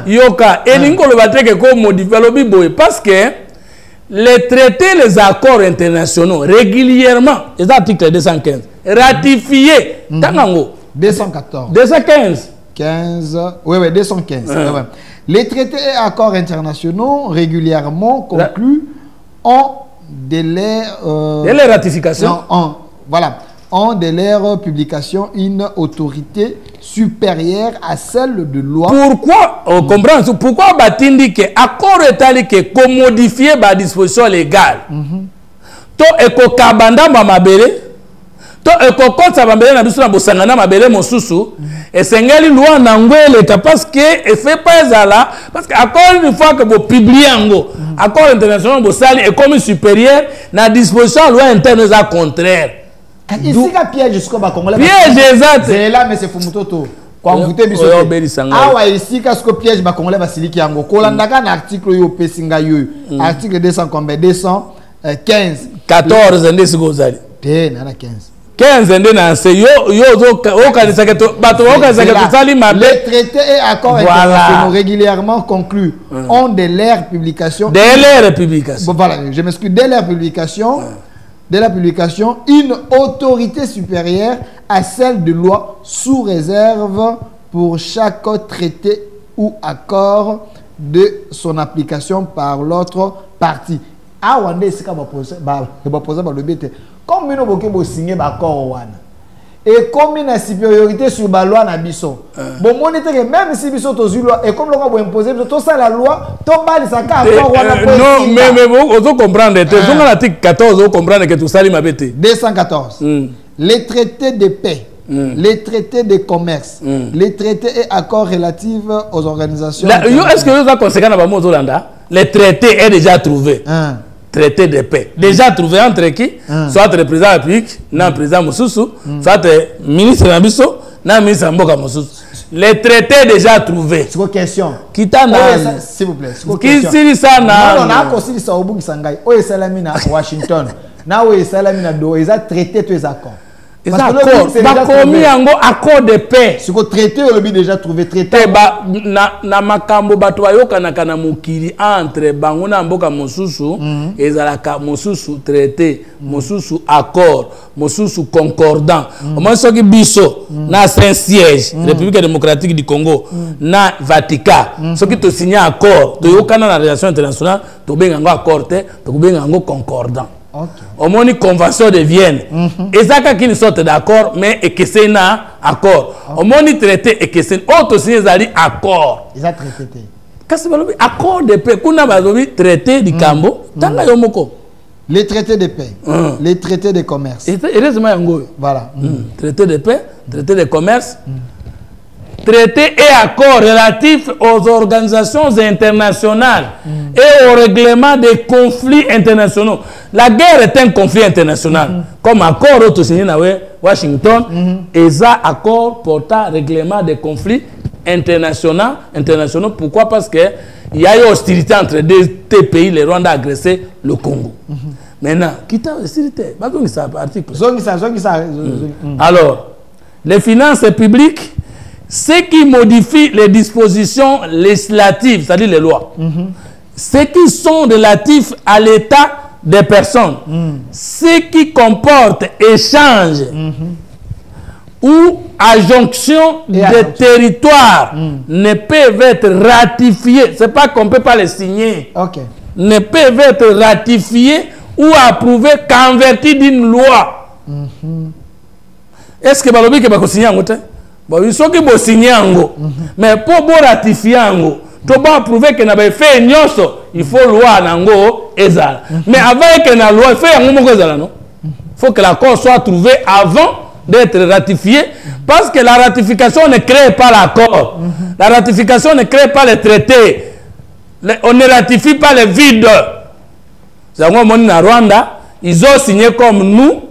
Yoka. Et l'ingolo le battre que comme modifier le biboy parce que les traités, les accords internationaux régulièrement, les articles 215 ratifiés. Tangango. 214. 215. 15. Oui, 215. Ouais. Les traités et accords internationaux régulièrement conclus ont de leur ratification. En de leur publication une autorité supérieure à celle de loi. Pourquoi on comprend pourquoi batindi que accord étali que comme modifier ba disposition légale. To eko kabanda mabele to eko kotsa mabele na biso na bosangana mabele mosusu et sengeli loi na ngwele parce que et fait pas ezala parce que accord une fois que vous publiez ngo accord international bo sali est comme supérieur na disposition loi interne est contraire. Ici ka piège jusqu'au ba congolais. Piège exact. C'est là mais c'est fumutoto. Quand vous te biso. Ah ouais ici ka ce piège ba congolais ba siliki yango. Kolandaka na article yo pesinga yo. Article 200 combien 215 14 ndesi gozali. Te na 15. 15 ndena se yo kanisa ke bato kanisa ke tsali mabe. Les traités et accords internationaux régulièrement conclus ont de leur publication. Voilà, je m'excuse, dès leur publication. De la publication, une autorité supérieure à celle de loi sous réserve pour chaque traité ou accord de son application par l'autre partie. Ah, on est comme nous avons signé l'accord. Et comme une supériorité sur la loi Nabiso. Bon, même si Biso tozu loi et comme l'on a imposé tout ça la loi, tout bal ça non, mais vous comprenez, l'article 14, vous comprenez que tout ça il m'a bêté. 214. Les traités de paix, les traités de commerce, les traités et accords relatifs aux organisations. Est-ce que vous avez conséquent dans le Hollande? Les traités est déjà trouvé. Traité de paix. Déjà trouvé entre qui? Soit le président de la République, non président Moussoussou, soit le ministre Nabiso, non ministre Mboka Moussoussou. Les traités déjà trouvés. C'est une question. Qui t'a s'il vous plaît. Qui s'il ça non, on a aussi ça au bout de Sangai. Oh, et Salami na Washington. Na où est Salami na do, ils ont traité tous les accords. Les accords, accord de paix. Ce que traité, on l'a déjà trouvé traité. Na makambo bato bayoka na kana mukiri entre bangona mboka mosusu ezalaka mosusu traité mosusu accord mosusu concordant au moins soki biso na Saint-Siège République démocratique du Congo na Vatican soki to signer accord to yokana na relation internationale to benga ngo accord te to benga ngo concordant. Au moins une convention de Vienne. Et ça qui une sorte d'accord, mais et que c'est un accord. Au moins une traité et que c'est autre signe accord. Ils ont traité. Qu'est-ce que c'est accord de paix? Qu'on a besoin traité du Cambo. Tanga yomoko. Les traités de paix, les traités de commerce. Voilà. Traité de paix, traité de commerce. Traités et accords relatifs aux organisations internationales et au règlement des conflits internationaux. La guerre est un conflit international. Comme accord auto signé à Washington, et ça accord portant règlement des conflits internationaux. Pourquoi? Parce que il y a eu hostilité entre deux pays. Le Rwanda a agressé le Congo. Maintenant, quitte c'est article. Alors, les finances publiques, ce qui modifie les dispositions législatives, c'est-à-dire les lois, ceux qui sont relatifs à l'état des personnes, ce qui comporte échange ou adjonction de territoire ne peuvent être ratifiés. Ce n'est pas qu'on ne peut pas les signer. Ne peuvent être ratifiés ou approuvés qu'en vertu d'une loi. Est-ce que balobi que signer en côté? Bon, ils sont qui vont signer en go. Mais pour ratifier en go, tu vas approuver que n'a pas fait nyoso, il faut loi en go ezala. Mais avant que la loi fait en go ezala non. Faut que l'accord soit trouvé avant d'être ratifié, parce que la ratification ne crée pas l'accord. La ratification ne crée pas les traités. On ne ratifie pas les vides. C'est à Rwanda, ils ont signé comme nous.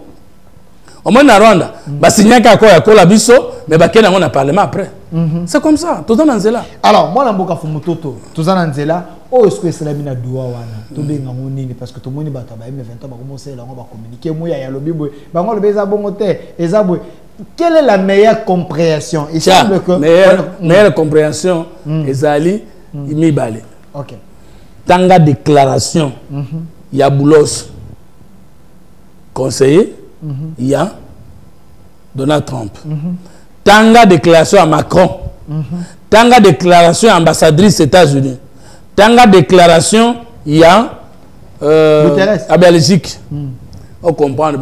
Au moins en Rwanda, bah signé qu'accord à Kolabiso, mais bah quel est le Parlement après. C'est comme ça. Tout dans Nzela. Alors moi l'amboka fumutoto, tout dans Nzela. Oh, est-ce que c'est la mina doua wana? Tout bien ngangonini parce que tout le monde bata ba M20 ba commencer là on va communiquer. Moi ya lobi boy. Ba ngolo beza bongote. Ezabwe. Quelle est la meilleure compréhension? Il semble que meilleure compréhension ezali imibale. OK. Tanga déclaration. Il y a Boulos conseiller. Il y a Donald Trump. Tanga déclaration à Macron. Tanga déclaration à ambassadrice des États-Unis. Tanga déclaration, il y a à Belgique. On comprend le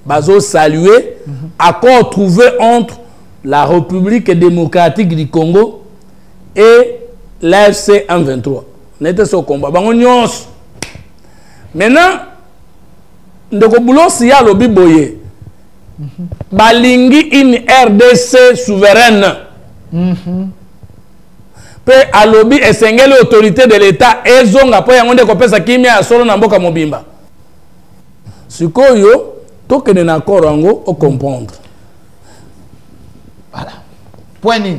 Bazo saluer accord trouvé entre la République démocratique du Congo et l'AFC M23. N'était ce combat. Maintenant, ndeko Boulos ya lobi boye. Balingi une RDC souveraine. Pe alobi esengeli autorité de l'État ezonga po yango ndeko pesa kimia ya solo na mboka mobimba. Sikoyo tokene na korango o comprendre. Voilà. Point ni.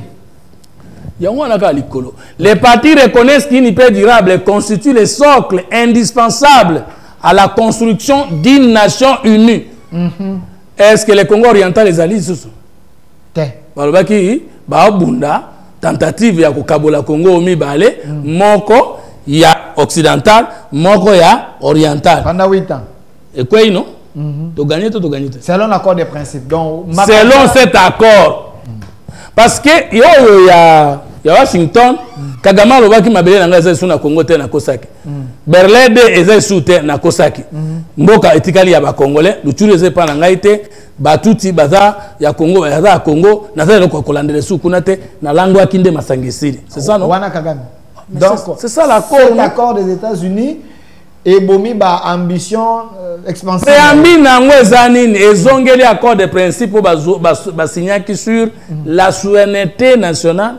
Yango anaka likolo. Les partis reconnaissent qu'une paix durable constitue le socle indispensable à la construction d'une nation unie. Est-ce que les Congo oriental les alliés sous? Balobaki ba bunda tentative ya kokabola Congo omi balé moko ya occidental moko ya oriental. Pendant 8 ans. Et quoi non? Tu gagnes tout, tu gagnes. Selon l'accord des principes. Donc selon cet accord. Parce que il y a Washington, Kagame alobaki mabele nanga eza suna Congo te na Kosaki. Berlin de eza sute na Kosaki. Mboka etikali ya ba Congolais, luchuru eza pa na ngai te, batuti baza ya Congo, baza ya Congo, na za ko kolandele su kuna te na lango akinde masangisiri. C'est ça non? Wana Kagame. Donc c'est ça l'accord. L'accord des États-Unis et bomi ba ambition expansive. Mais ambi nango eza nini ezongeli accord de principe ba signaki sur la souveraineté nationale,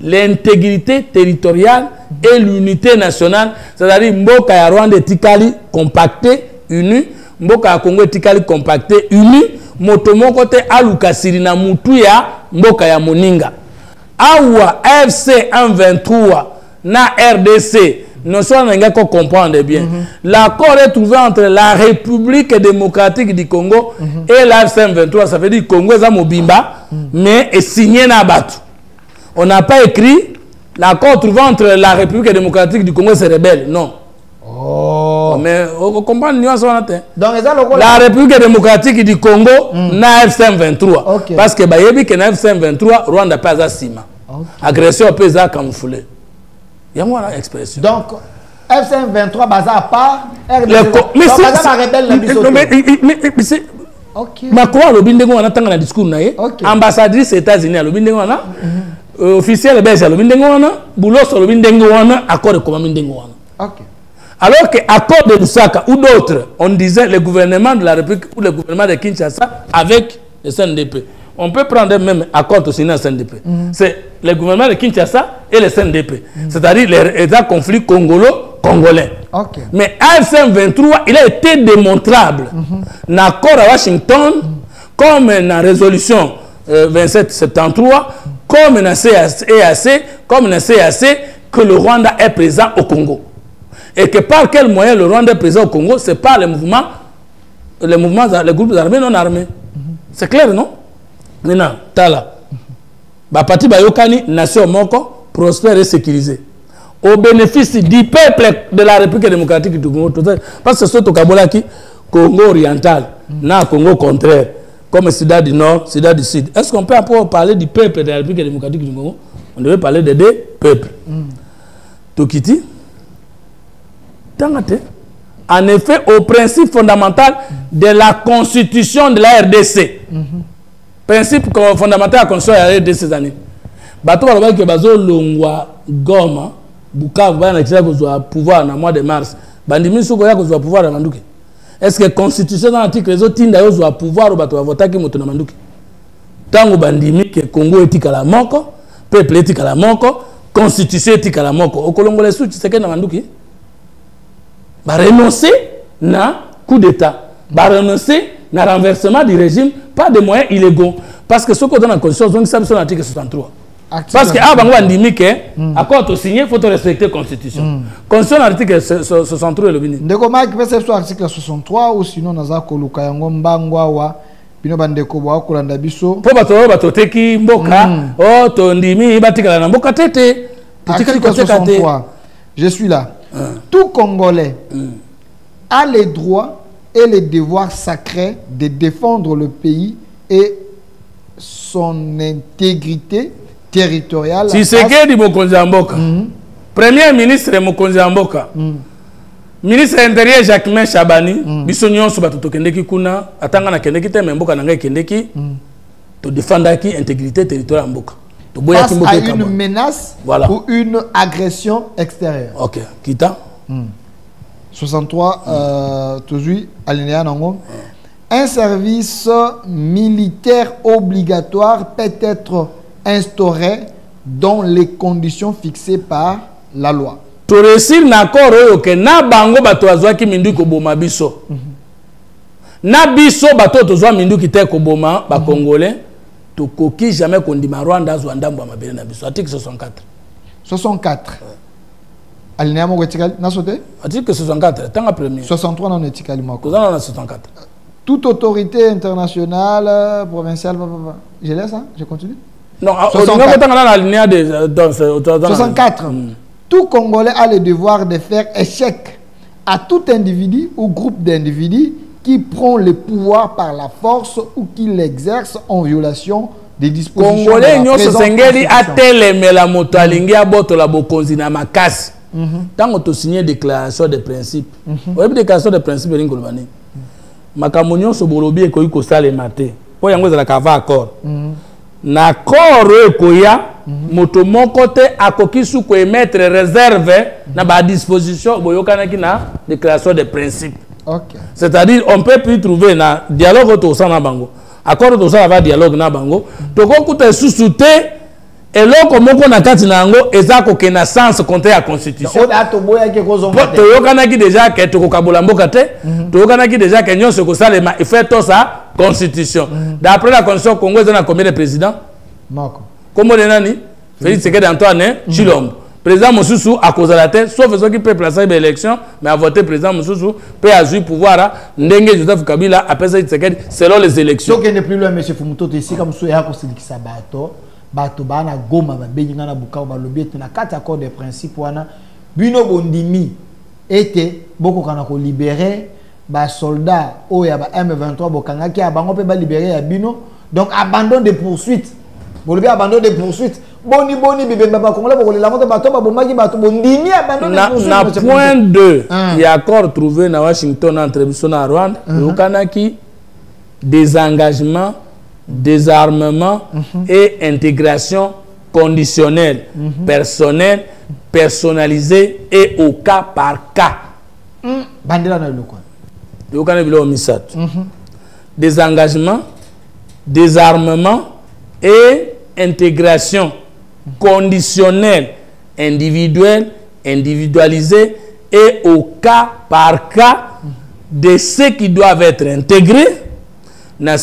l'intégrité territoriale et l'unité nationale, c'est-à-dire mboka ya Rwanda etikali compacté uni, mboka ya Congo etikali compacté uni, motomoko te alukasiri na mutu ya mboka ya moninga. Awa FC 123 na RDC nous sommes en comprendre bien. L'accord est trouvé entre la République démocratique du Congo et la FC 23, ça veut dire Congo est mobimba, mais est signé na batu. On n'a pas écrit l'accord trouvé entre la République démocratique du Congo et ses rebelles. Non. Oh. Mais on comprend le nuance. Donc, la République démocratique du Congo n'a FC23. Okay. Parce que Bayebi que na FC23, Rwanda pas à Sima. Agression peut être camouflée. Il y a une expression. Donc, FC23 basa à part. Mais c'est. Macron le bindé wana tanga na discours na ye. Ambassadrice des États-Unis le bindé wana. Officiel belge le bindé wana. Boulos le bindé wana. Accord de commande bindé wana. OK. Alors que accord de Lusaka ou d'autres, on disait le gouvernement de la République ou le gouvernement de Kinshasa avec le CNDP. On peut prendre même accord de signer le CNDP. C'est le gouvernement de Kinshasa et le CNDP. C'est-à-dire les conflits congolais. Okay. Mais AFC 23, il a été démontrable. L'accord à Washington, comme dans la résolution 2773, comme dans la CAC, comme dans la CAC, que le Rwanda est présent au Congo. Et que par quel moyen le Rwanda est présent au Congo, c'est pas les groupes armés non armés. C'est clair, non? Maintenant, Tala. Parti Bayokani, nation moko, prospère et sécurisée. Au bénéfice du peuple de la République démocratique du Congo. Parce que c'est au Kabolaki, Congo oriental, non Congo contraire, comme Sida du Nord, Sida du Sud. Est-ce qu'on peut parler du peuple de la République démocratique du Congo? On devait parler des deux peuples. Tokiti, en effet, au principe fondamental de la constitution de la RDC. Principe fondamental de la constitution de la RDC ces années. Bato va que bazo longwa Goma, Bukavu va na pouvoir dans mois de mars. Bandimi soko ya ko pouvoir na Manduki. Est-ce que constitution dans l'article les autres tinda yo pouvoir au bato va voter ki moto na Manduki? Tango bandimi que Congo etika la moko, peuple etika la moko, constitution etika la moko. Au Colombo les sous c'est que na Manduki. Ba renoncer na coup d'état, ba renoncer na renversement du régime, pas de moyens illégaux parce que ce qu'on donne en constitution donc ça c'est l'article 63. Parce que ah bango andimi que accord to signer faut respecter constitution. Constitution l'article 63 le bini. Ndeko ma qui peut article 63 ou sinon naza koluka yango mbangwa wa bino bandeko ba kolanda biso. Po bato teki mboka oh to ndimi batikala na mboka tete. Article 63. Je suis là. Tout Congolais a les droits et les devoirs sacrés de défendre le pays et son intégrité territoriale. Si c'est que du Mokonzi Mboka. Premier ministre Mokonzi Mboka. Ministre intérieur Jacquemain Chabani, biso nyonso bato tokendeki kuna atanga na kendeki te Mboka na ngai kendeki to défendre qui intégrité territoriale Mboka. Face à une menace ou une agression extérieure. OK, kita 63 toujours alinéa nango. Un service militaire obligatoire peut être instauré dans les conditions fixées par la loi. To réussir na accord que na bango bato azwaki mindu ko boma biso. Na biso bato tozwa mindu ki te ko boma ba congolais to koki jamais kondima Rwanda zwanda mbo mabele na biso. Article 64. 64. Alinéa moko etikali na sote? Article 64 tanga premier. 63 non etikali moko. Kozana na 64. Toute autorité internationale, provinciale, je laisse ça, je continue. Non, 64. Tout Congolais a le devoir de faire échec à tout individu ou groupe d'individus qui prend le pouvoir par la force ou qui l'exerce en violation des dispositions Congolais de la présente Congolais a telemela moto alingi aboto la bokonzi na makasi. Tant on signé déclaration de principe. Vous déclaration de principe l'ingolvani. Makamonyo sobolobi ekoyi ko sale maté. Po yango za kava accord. Na accord ekoya moto moko te akoki su ko émettre réserve na ba disposition boyokanaki na déclaration de principe. OK. C'est-à-dire on peut plus trouver na dialogue to sana bango. Accord to sana va dialogue na bango. To ko kuta susute eloko moko na kati na ngo ezako ke na sens contre la constitution. O dato boya ke ko zonga te. To yokanaki déjà que to ko kabola mboka te. To yokanaki déjà que nyonso ko salema et fait tout ça constitution. D'après la constitution congolaise on a combien de présidents? Moko. Comme de nani? Félix Tshisekedi Antoine Tshilombo. Président Mosusu à cause de la tête sauf ceux qui peut placer l'élection mais à voter président Mosusu peut avoir pouvoir ndenge Joseph Kabila après ça Tshisekedi selon les élections. Donc il n'est plus loin monsieur Fumuto ici comme so ya ko sidikisa bato bana Goma ba benga na Bukavu ba lobi na kati accord de principe wana bino bondimi ete boko kana ko libérer ba soldats o ya ba M23 bokanga ki abango pe ba libérer ya bino donc abandon de poursuite bolobi abandon de poursuite boni bibemba ba Congolais boko la moto bato ba bomaki bato bondimi abandon de poursuite na point 2 il y a accord trouvé na Washington entre biso na Rwanda yokanaki désengagement désarmement et intégration conditionnelle, personnelle, personnalisée et au cas par cas. Désengagement, désarmement et intégration conditionnelle, individuelle, individualisée et au cas par cas de ceux qui doivent être intégrés na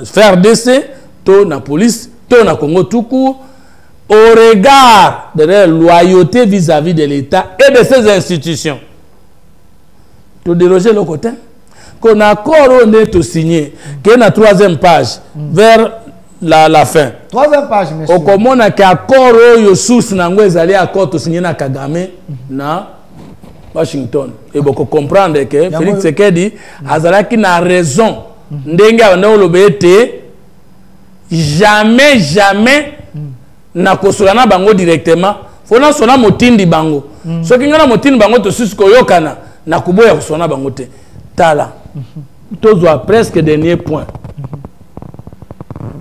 FARDC, to na police, to na Congo tout court, au regard de leur loyauté vis-à-vis de l'État et de ses institutions. Tu déroger le côté. Qu'on accord on est signé, qui est la 3e page, vers la fin. 3e page, monsieur. Au comment on a accord yo source nango ezali accord to signé na Kagame na Washington. Et beaucoup comprendre que Félix Tshisekedi azalaki na raison ndenge on lobete jamais na kosolana bango directement. Fona sona motindi bango. So kingana motindi bango to susiko yokana na kuboya kosona bango te. Tala. Tous presque dernier point.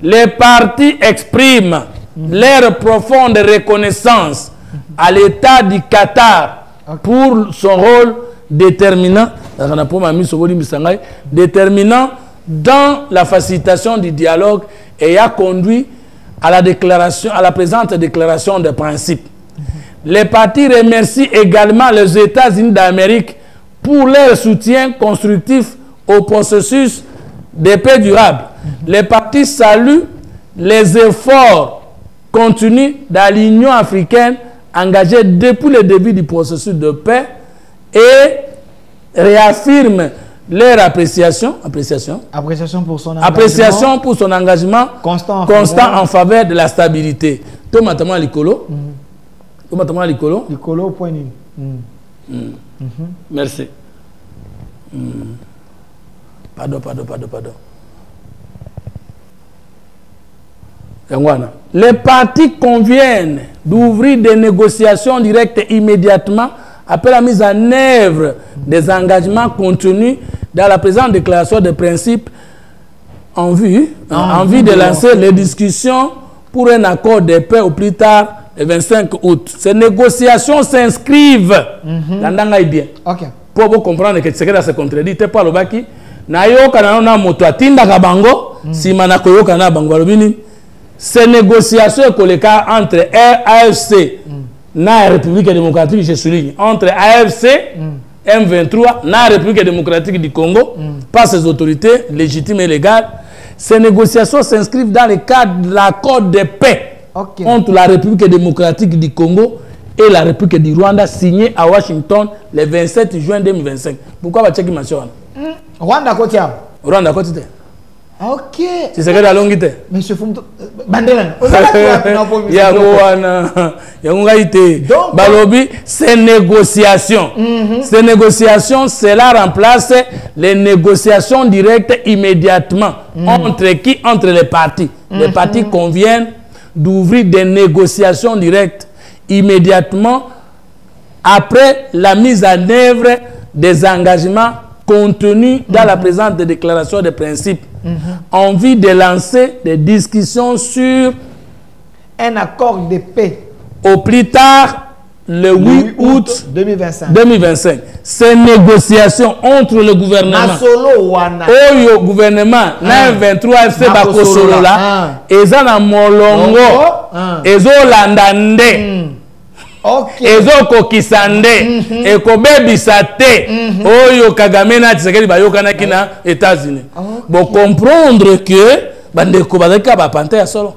Les partis expriment leur profonde reconnaissance à l'État du Qatar pour son rôle déterminant dans la facilitation du dialogue et a conduit à la présente déclaration de principe. Les partis remercient également les États-Unis d'Amérique pour leur soutien constructif au processus de paix durable. Les partis saluent les efforts continus de l'Union africaine engagée depuis le début du processus de paix et réaffirment leur appréciation pour son engagement constant en faveur de la stabilité. Tomatement l'icolo. L'icolo point. Merci. Pardon. Les partis conviennent d'ouvrir des négociations directes immédiatement après la mise en œuvre des engagements contenus dans la présente déclaration de principe en vue de lancer les discussions pour un accord de paix au plus tard le 25 août. Ces négociations s'inscrivent dans bien. Pour vous comprendre que Tshisekedi se contredit, tu pas le baki. Na yoka na moto atinda kabango, si manako yoka na bango alobini. Ces négociations entre AFC et la République démocratique, je souligne, entre AFC, M23, la République démocratique du Congo, par ses autorités légitimes et légales, ces négociations s'inscrivent dans le cadre de l'accord de paix entre la République démocratique du Congo et la République du Rwanda, signé à Washington le 27 juin 2025. Pourquoi va checker ma soeur? Rwanda Kotia. Rwanda Kotia. Ok. C'est ce que la longue était. Monsieur Fumto. Bandelan. Balobi, ces négociations. Ces négociations, cela remplace les négociations directes immédiatement. Entre qui? Entre les partis. Les partis conviennent d'ouvrir des négociations directes immédiatement après la mise en œuvre des engagements contenus dans la présente déclaration de principe en vue de lancer des discussions sur un accord de paix au plus tard le 8 août 2025. Ces négociations entre le gouvernement et le gouvernement na 23 FC Bakosolola et na Molongo et Zolandande ezoko kisande ekobebisa te oyo Kagame na Tshisekedi bayokana kina États-Unis. Bon comprendre que bandeko bazaka ba pante ya solo.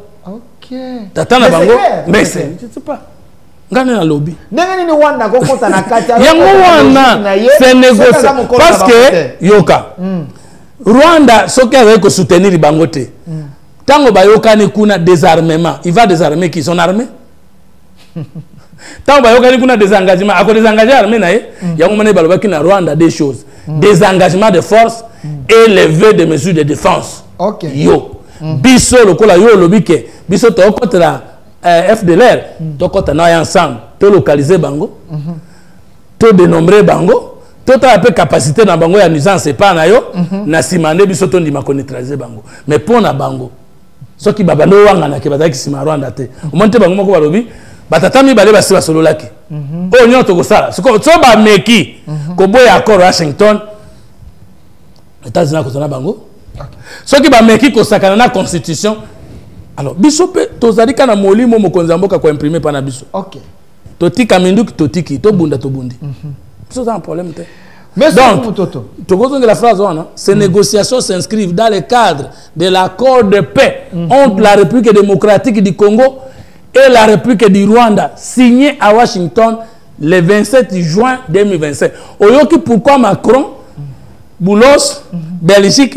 Tata na bango mais c'est je sais pas. Ngane na lobby. Ndenge ni Rwanda ko kota na kati ya Rwanda c'est négocié parce que yoka Rwanda soki avec ko soutenir bango te. Tango bayokani kuna désarmement, il va désarmer qui son armée. Tant que vous avez des engagements, à des engagements armés, il y a na Rwanda des choses, des engagements de force et lever des mesures de défense. Yo, biso lokola yo lobike, biso to contre FDLR, to contre na ensemble, to localiser bango, to dénombrer bango, to ta peu capacité na bango ya nuisance pas na yo, na simande biso to ndima ko neutraliser bango. Mais pour na bango, ce qui babano wanga na ke bataki sima Rwanda te. O monte bango moko balobi batatami bale basi basololaki o nyoto kosala so ba meki ko boya accord Washington États-Unis ko tona bango so ki ba meki ko sakana na constitution alors biso pe tozalika na molimo mokonzi mboka ko imprimer pa na biso to tika minduki to tiki to bunda to bundi so ça un problème te. Mais donc la phrase ces négociations s'inscrivent dans le cadre de l'accord de paix entre la République démocratique du Congo et la République du Rwanda, signé à Washington le 27 juin 2025. Oyoki, pourquoi Macron, Boulos, Belgique,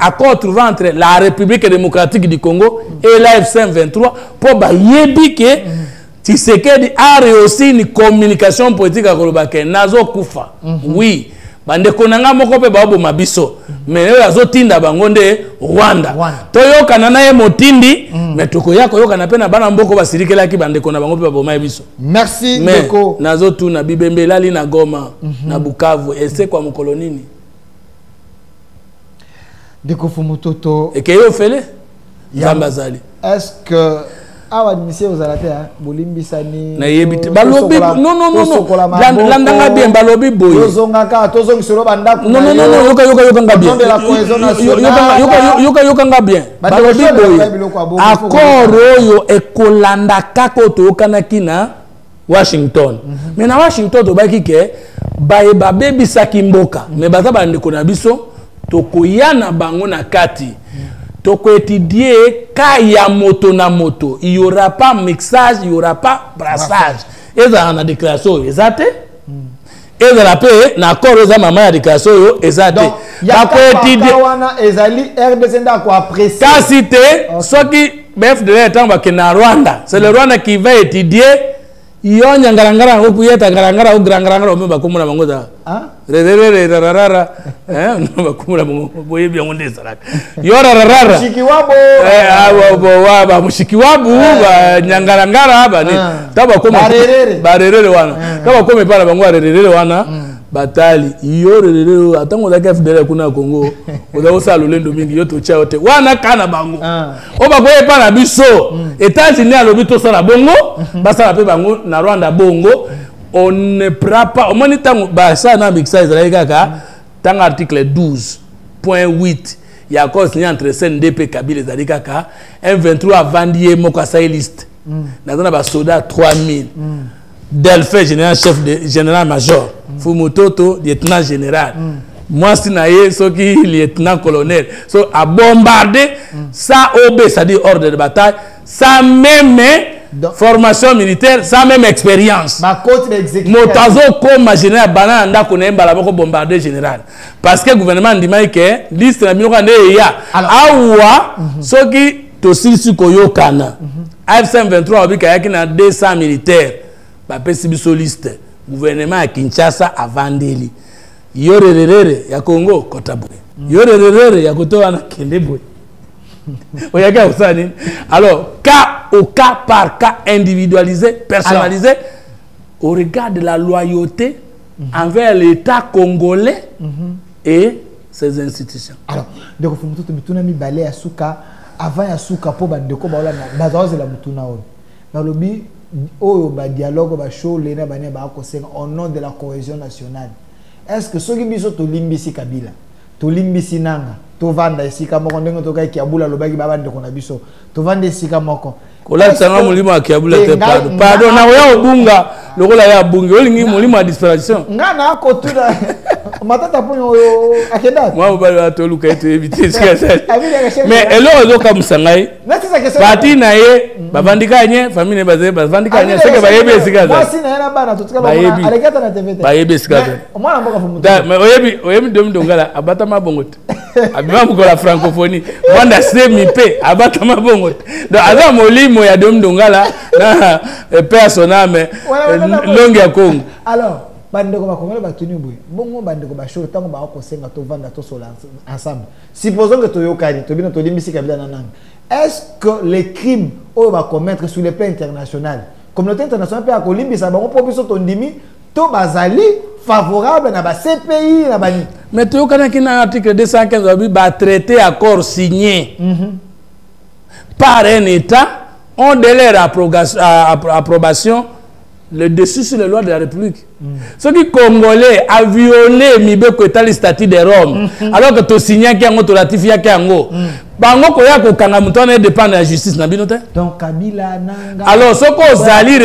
accord trouvé entre la République démocratique du Congo et l'AFC M23 pour bayebi que Tshisekedi a réussi une communication politique à Kolobake. Nazo Kufa. Oui. Bande konanga moko pe babo mabiso. Mais nazo tinda bangonde Rwanda. Toyo kanana ye motindi, mais toko yako yo kana pe na bana mboko basirikela ki bande kona bango pe babo mabiso. Merci Ndeko. Nazo tu na Bibembe lali na Goma, na Bukavu, ese kwa mkolonini. Ndeko Fumutoto. Et que yo fele? Zambazali. Est-ce que awa monsieur Ozalate bolimbisani na yebite balobi non landanga bien balobi boye tozongaka tozongisolo bandako non yoka nga bien yoka nga bien balobi boye accord oyo ekolanda kako toyokanaki na Washington mais na Washington tobaki ke bayeba bebisaki mboka mais baza bandeko na biso tokoyana bango na kati toko étudier kaya moto na moto, il y aura pas mixage, il y aura pas brassage. Et ça en a déclaration exacte. Et ça la paix na accord aux maman a déclaration exacte. Donc étudier wana ezali RDC ndako apprécier. Ka cité ce qui bref de l'état va que na Rwanda, c'est le Rwanda qui va étudier yo nyangarangara ngo kuyeta garangara ngo garangara ngo bakomuna bango za rarara no bakomuna bango boye bya ngonde saraka yo rarara mushikiwabo wa mushikiwabu ba nyangarangara ba ni taba koma barerere wana taba koma pala bango barerere wana batali yo rerere atango za FDL kuna Congo oza osalo lendo mingi yo to cha yote wana kana bango o ba boye pa na biso États-Unis alobi to sala bongo basala pe bango na Rwanda bongo on ne prend pas au moins tango ba ça na mixa Israël kaka tango article 12.8 il y a cause ni entre CNDP Kabila ezali kaka M23 vendie moko sa liste na ba soda 3000 Delphin général chef de général major Fumutoto lieutenant général moi si naie soki lieutenant colonel so a bombardé ça OB c'est-à-dire ordre de bataille ça même formation militaire ça même expérience motazo comme général banana ndako na mbala boko bombarder général parce que gouvernement ndima ke liste na bino kande ya awa soki to silisi koyokana AFC M23 obika yaki na 200 militaires ba pesi biso liste gouvernement à Kinshasa a vandeli yorerere ya Congo kotabwe yorerere ya kotoa na kendebwe oyaka usani alors cas au cas par cas individualisé personnalisé au regard de la loyauté envers l'État congolais et ses institutions. Alors donc faut mutu mituna mi balé asuka avant ya suka po bandeko baola na bazaoze la mutuna o balobi oyo ba dialogue ba show lena bane ba ko senga au nom de la cohésion nationale. Est-ce que soki biso to limbisi Kabila to limbisi nanga to vanda esika moko ndenge to kai kiabula lobaki baba ndeko na biso to vanda esika moko kola tsanga mulimo akiabula te pardon na ya obunga lokola ya bunga olingi mulimo a disparition ngana akotuna matata ponyo akenda moi ba to luka ete éviter ça mais elo zo comme sangai parti na ye bavandika nye famille ne baze bavandika nye seke bayebi esika moi si na yana bana to tsaka bana alekata na TV bayebi esika moi na mboka fumu mais oyebi dom dongala abata mabongote abima mko la francophonie mwanda semi pe abata mabongote donc aza molimo ya dom dongala na personname longue ya Congo. Alors bandeko ba Congolais ba tenu boye bongo bandeko ba show tango ba ko senga to vanda to sola ensemble supposons que to yokani to bino to limbisi Kabila na nanga. Est-ce que les crimes on va commettre sur le plan international communauté internationale peut akolimbisa bango po biso to ndimi to bazali favorable na ba CPI na bani mais to yokana kina article 215 ba traité accord signé par un État on délai approbation le dessus sur les lois de la République. Ce qui Congolais a violé Mibeko et le statut de Rome, alors que tu signes qu'il y a un ratifié qu'il y a un go. Bango koya ko kanga mutone dépend de la justice na binote. Donc Kabila nanga. Alors ce qu'on zali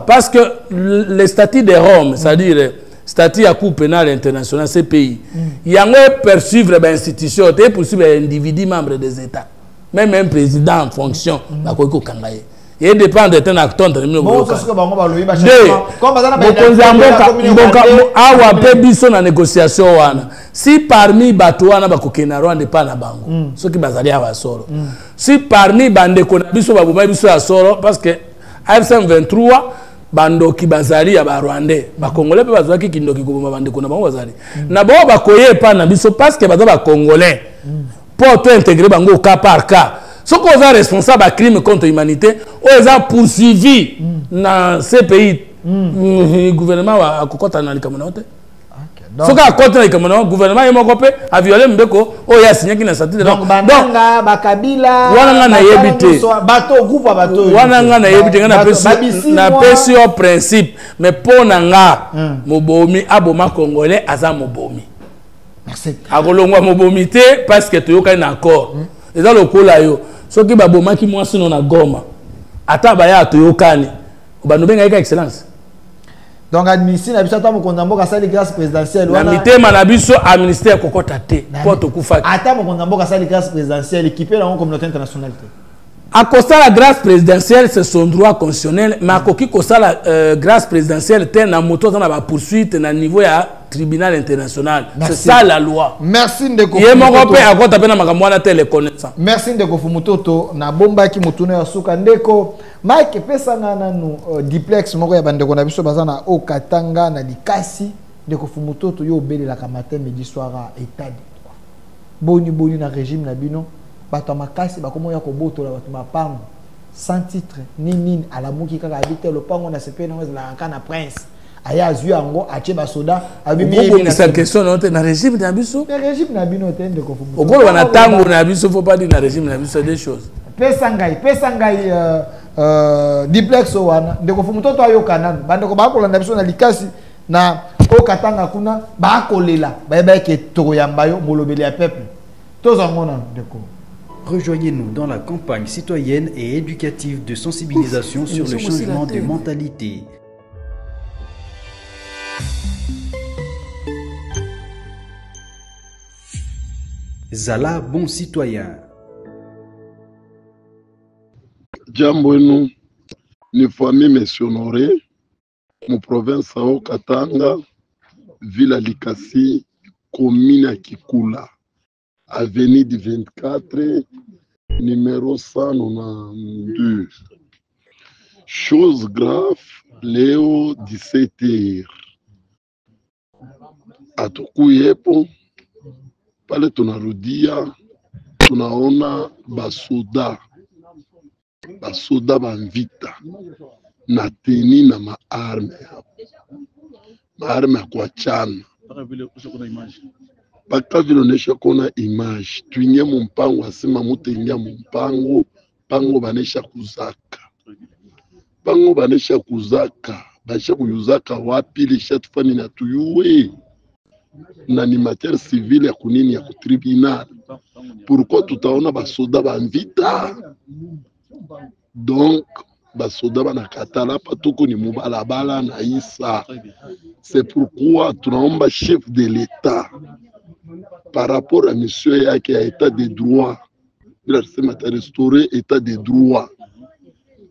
parce que le statut de Rome, c'est-à-dire statut à cour pénale internationale CPI, il y a un poursuivre les institutions, poursuivre les individus membres des États. Même un président en fonction, ba ko kangaye. il dépend de ton acteur de la négociation. Si parmi Batouana Bakokena Rwanda pas na bango, ceux qui bazali à solo. Si parmi Bande Konabiso Babuma Biso à solo, parce que AFC 23 bando ki bazali ya ba Rwandais, ba Congolais pe bazali ki ndoki ko bande ko na bango bazali. Na bo ba koye pa na biso parce que bazali ba Congolais. Pour tout intégrer bango cas par cas. Ce qu'on est responsable à crime contre l'humanité, on a poursuivi dans ces pays. Le gouvernement a cocoté dans les communautés. Ce qu'on a cocoté dans les communautés, le gouvernement a violé Mbeko, il a signé qu'il n'a sorti de là. Donc, Bakabila, Wananga na yebite. Bateau, groupe à bateau. Wananga na yebite, na pesi au principe. Mais pour Nanga, Mobomi, Aboma Congolais, Aza Mobomi. Merci. Agolongwa Mobomi te, parce que tu as un accord. Et dans le coup là, ce qui est bon, qui moi sinon na Goma, atabaya to yokani, obandobenga eka excellence. Donc administrer na biso ta mokondambo ka sali grâce présidentielle wana. Na mitema na biso administrer kokota te, poto kufaki. Ata mokondambo ka sali grâce présidentielle équipé dans la communauté internationale. À cause la grâce présidentielle, c'est son droit constitutionnel, mais à cause la grâce présidentielle, c'est un moto dans la poursuite à niveau du tribunal international. C'est ça la loi. Merci de Merci de Kofumutoto. Na bomba ki mutune ya suka ndeko. Mike pesa ngana nu duplex moko ya bandeko na biso bazana o Katanga na Likasi de Kofumutoto yo bele la matin midi soir état de droit. Boni na régime na bino. Bato makasi bakomo ya koboto la bato mapango sans titre ni à la muki kaka habiter le pango na CP na kana prince aya azu ango ache basoda abimi cette question non na régime na biso le régime na bino tende ko fumu okolo wana tango na biso faut pas dire na régime na biso des choses pesa ngai duplex wana ndeko fumu toto ayo kanana bandeko bakola na biso na Likasi na o Katanga kuna bakolela bayeba ke toko yamba yo molobeli ya peuple tozangona ndeko. Rejoignez-nous dans la campagne citoyenne et éducative de sensibilisation sur le changement de mentalité. Zala bon citoyen. Jambonou, une famille Monsieur Honoré, mon province au Katanga, ville Likasi, commune à Kikula. Avenue du 24, numéro 192. Chose grave, Léo 17h. À Tokuyepo, pale tunarudia, tunaona basoda banvita na teni na maarme ya kuachana. Paka vilonesha kona image tuingie mumpango asema mutu ingia mumpango pango banesha kuzaka basha kuyuzaka wapi lisha tufani na tuyue na ni matière civile ya kunini ya kutribunal pourquoi tutaona basoda banvita donc basoda banakatala patuko ni mubalabala na isa. C'est pourquoi tunaomba chef de l'État par rapport à monsieur yake ya état de droit, il a restauré état de droit.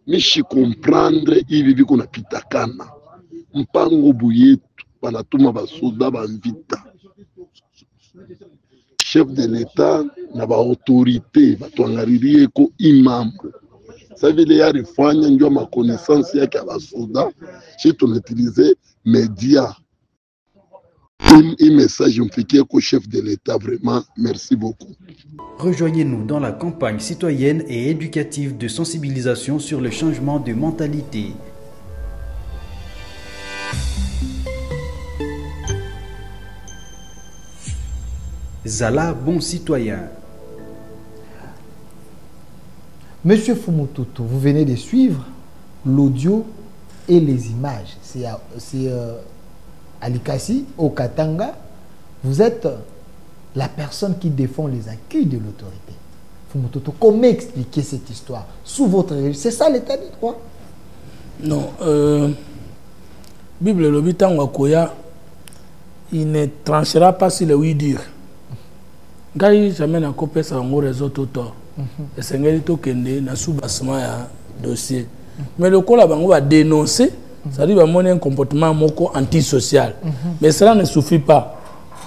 Mishi comprendre hivi viko na pitakana. Mpango buyetu banatuma basoda banvita. Chef de l'État na ba autorité batuangaririe ko imambo. Ça veut dire refanya ndio ma connaissance yake ya basoda, si on utiliser médias. Un message au chef de l'État, vraiment, merci beaucoup. Rejoignez-nous dans la campagne citoyenne et éducative de sensibilisation sur le changement de mentalité. Zala bon citoyen. Monsieur Fumutoto, vous venez de suivre l'audio et les images. C'est à Likasi, au Katanga, vous êtes la personne qui défend les acquis de l'autorité. Fumutoto, comment expliquer cette histoire sous votre régime? C'est ça l'état du droit? Non. Bible l'obitan wakoya, il ne tranchera pas sur le oui dire. Quand jamais un copé ça en réseau tout tort. Et c'est un to kende na sous-bassement ya dossier. mais le col va dénoncer, ça dit va monter un comportement antisocial. Mais cela ne suffit pas.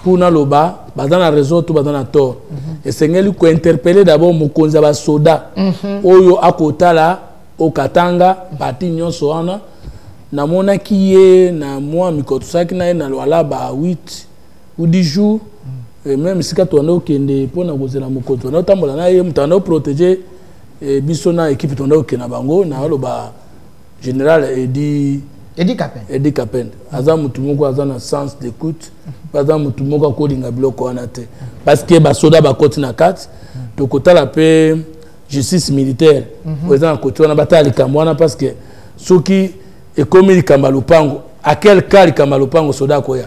Pour na loba, dans la réseau, tout dans la tort. Et c'est lui qui interpeller d'abord Mokonza ba soda. Oyo akota la, au Katanga, parti nyon soana. Na mona kiye, na moi mikotusaki na lwala ba 8 ou 10 jours. Et même si tu as kende pour na kozela mokoto na tambola na ye mutanda protéger biso na équipe tonda okena bango na loba général Edi Kapen aza mutu moko aza na sens d'écoute aza mutu moko akolinga biloko wana te parce que basoda bakoti na kati to kotala pe justice militaire oza na koti wana batala likambo wana parce que soki ekomi likambo lupango à quel cas likambo lupango soda akoya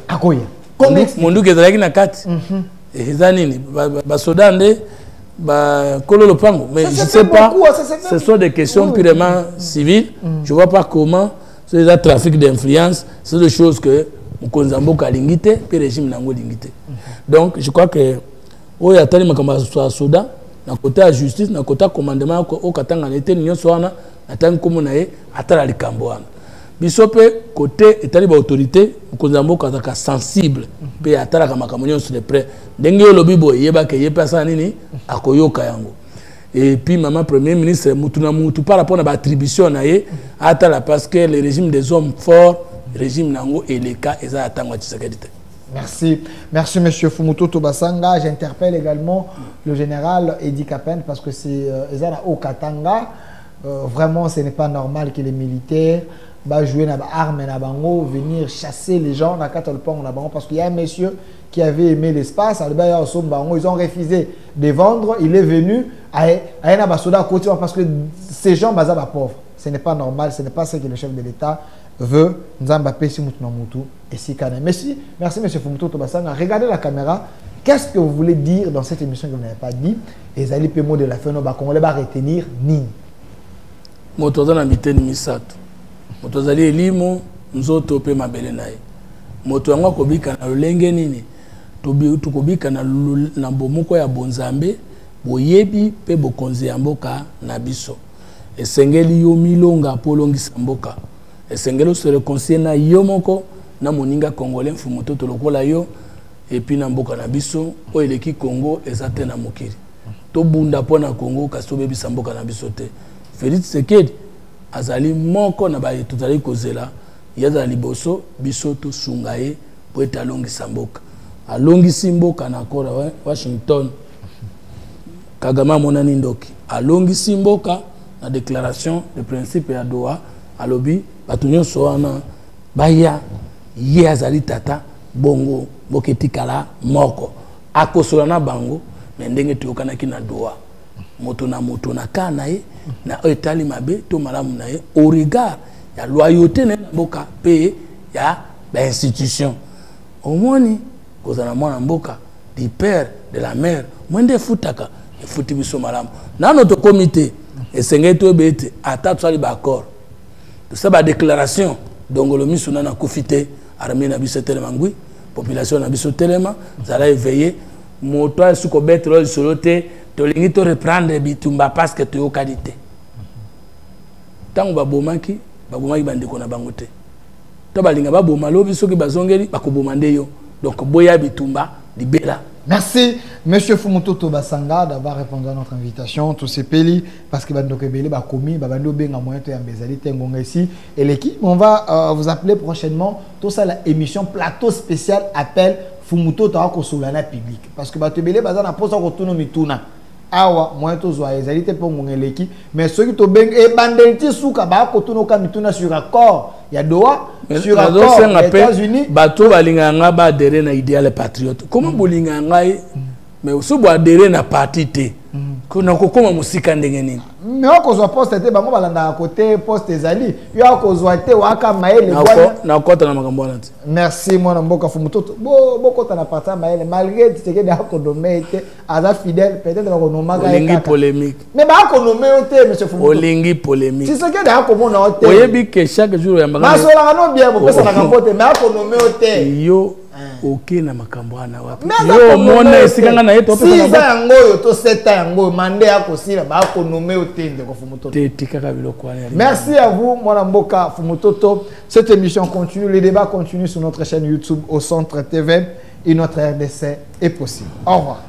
Mondu kezalaki na kati. Eza nini ba soda nde ba kololo pango mais je sais pas ce sont des questions purement civiles. Je vois pas comment c'est des trafic d'influence, c'est des choses que Mokonzambo kalingite pe régime nango lingite. Donc je crois que oya tali makamba soda na côté la justice na côté commandement au katanga n'était nyonso wana atanga komona ye atala likambo wana. Bisope côté état de autorité Mokonzambo kazaka sensible pe atala kama kamonyo sur le près ndenge yo lobibo yeba ke yepasa nini akoyoka yango et puis maman premier ministre mutuna mutu par rapport à l'attribution na ye atala parce que le régime des hommes forts régime nango et les cas eza atangwa Tshisekedi. Merci. Merci, M. Fumutoto Basanga. J'interpelle également le général Edi Kapen parce que c'est au Katanga. Vraiment, ce n'est pas normal que les militaires jouer dans l'arme et venir chasser les gens parce qu'il y a un monsieur qui avait aimé l'espace. Ils ont refusé de vendre. Il est venu parce que ces gens sont pauvres. Ce n'est pas normal. Ce n'est pas ce que le chef de l'État veut. Merci, M. Fumutoto Basanga. Regardez la caméra. Qu'est-ce que vous voulez dire dans cette émission que vous n'avez pas dit? Et les allez mots de la fin, on va retenir ni. Motoza mité ni misato. Motozali elimo nzoto pe mabele nae. Moto yango kobika na lolenge nini? Tukobika na bomoko ya bonzambe, boyebi pe bokonzi ya mboka na biso. Esengeli yo milonga polongisa mboka. Esengeli se réconcilier na yo moko na moninga congolais Fumutoto lokola yo et puis na mboka na biso o eleki Congo ezate na mokiri. To bunda pona Congo kasi tobebisa mboka na biso te. Félix Tshisekedi azali moko na baye tozali kozela yaza liboso biso to sungaye po etalongisa mboka alongisi mboka na kora Washington Kagame monani ndoki alongisi mboka na déclaration de principe ya Doha alobi batu nyonso wana baya ye azali tata bongo boketikala moko akosola na bango me ndenge toyokanaki na Doha moto na kana ye na etali mabe to malamu na ye au regard ya loyauté na mboka pe ya ba institution omoni kozana mwana mboka du père de la mère mwende futaka efuti biso malamu na notre comité esengeli to bete ata tsali ba accord de ça ba déclaration dongolo misuna na kufite armée na biso telema ngui population na biso telema zala éveiller moto asuko betre solote tolingi to reprendre bitumba parce que to qualité tango babomaki bandeko na bango te to balinga baboma lobi soki bazongeli bakoboma ndeyo donc boya bitumba libela. Merci Monsieur Fumutoto Basanga d'avoir répondu à notre invitation. Tous ces pays parce que bandeko ebele ba komi ba bando benga moyen to ya mbezali tengonga ici et l'équipe on va vous appeler prochainement tout ça la émission plateau spécial appel Fumutoto à kosolana public parce que bato ebele bazana posa ko tunu mituna awa moyen to zoa ezalité pour ngeleki mais ceux qui to beng e bandeliti suka ba ko tunu ka mituna sur accord ya Doha sur accord des États-Unis bato balinga nga ba adhérer na idéal patriote comment bolinga ngai mais aussi bo adhérer na parti te kuna kokoma musika ndenge nini mais on kozwa poste te bango balanda côté poste ezali yo akozwa te waka maele na kota na makambo na te. Merci mon mboka Fumutoto bokota na parti maele malgré ce que dako domé te aza fidèle peut-être ko nomaga olingi polémique mais ba ko nomé te monsieur Fumutoto olingi polémique si ce que dako mona te oyebi que chaque jour ya mbanga masola no bien bo pesa na kampote mais ko nomé te yo ok na makambo wana wapi yo mona esikanga na yeto pesa na yango yo to seta yango mande ya kosila ba ko nommer otende ko Fumutoto tetika biloko wana. Merci à vous mwana mboka Fumutoto. Cette émission continue, les débats continuent sur notre chaîne YouTube au Centre TV et notre RDC est possible. Au revoir.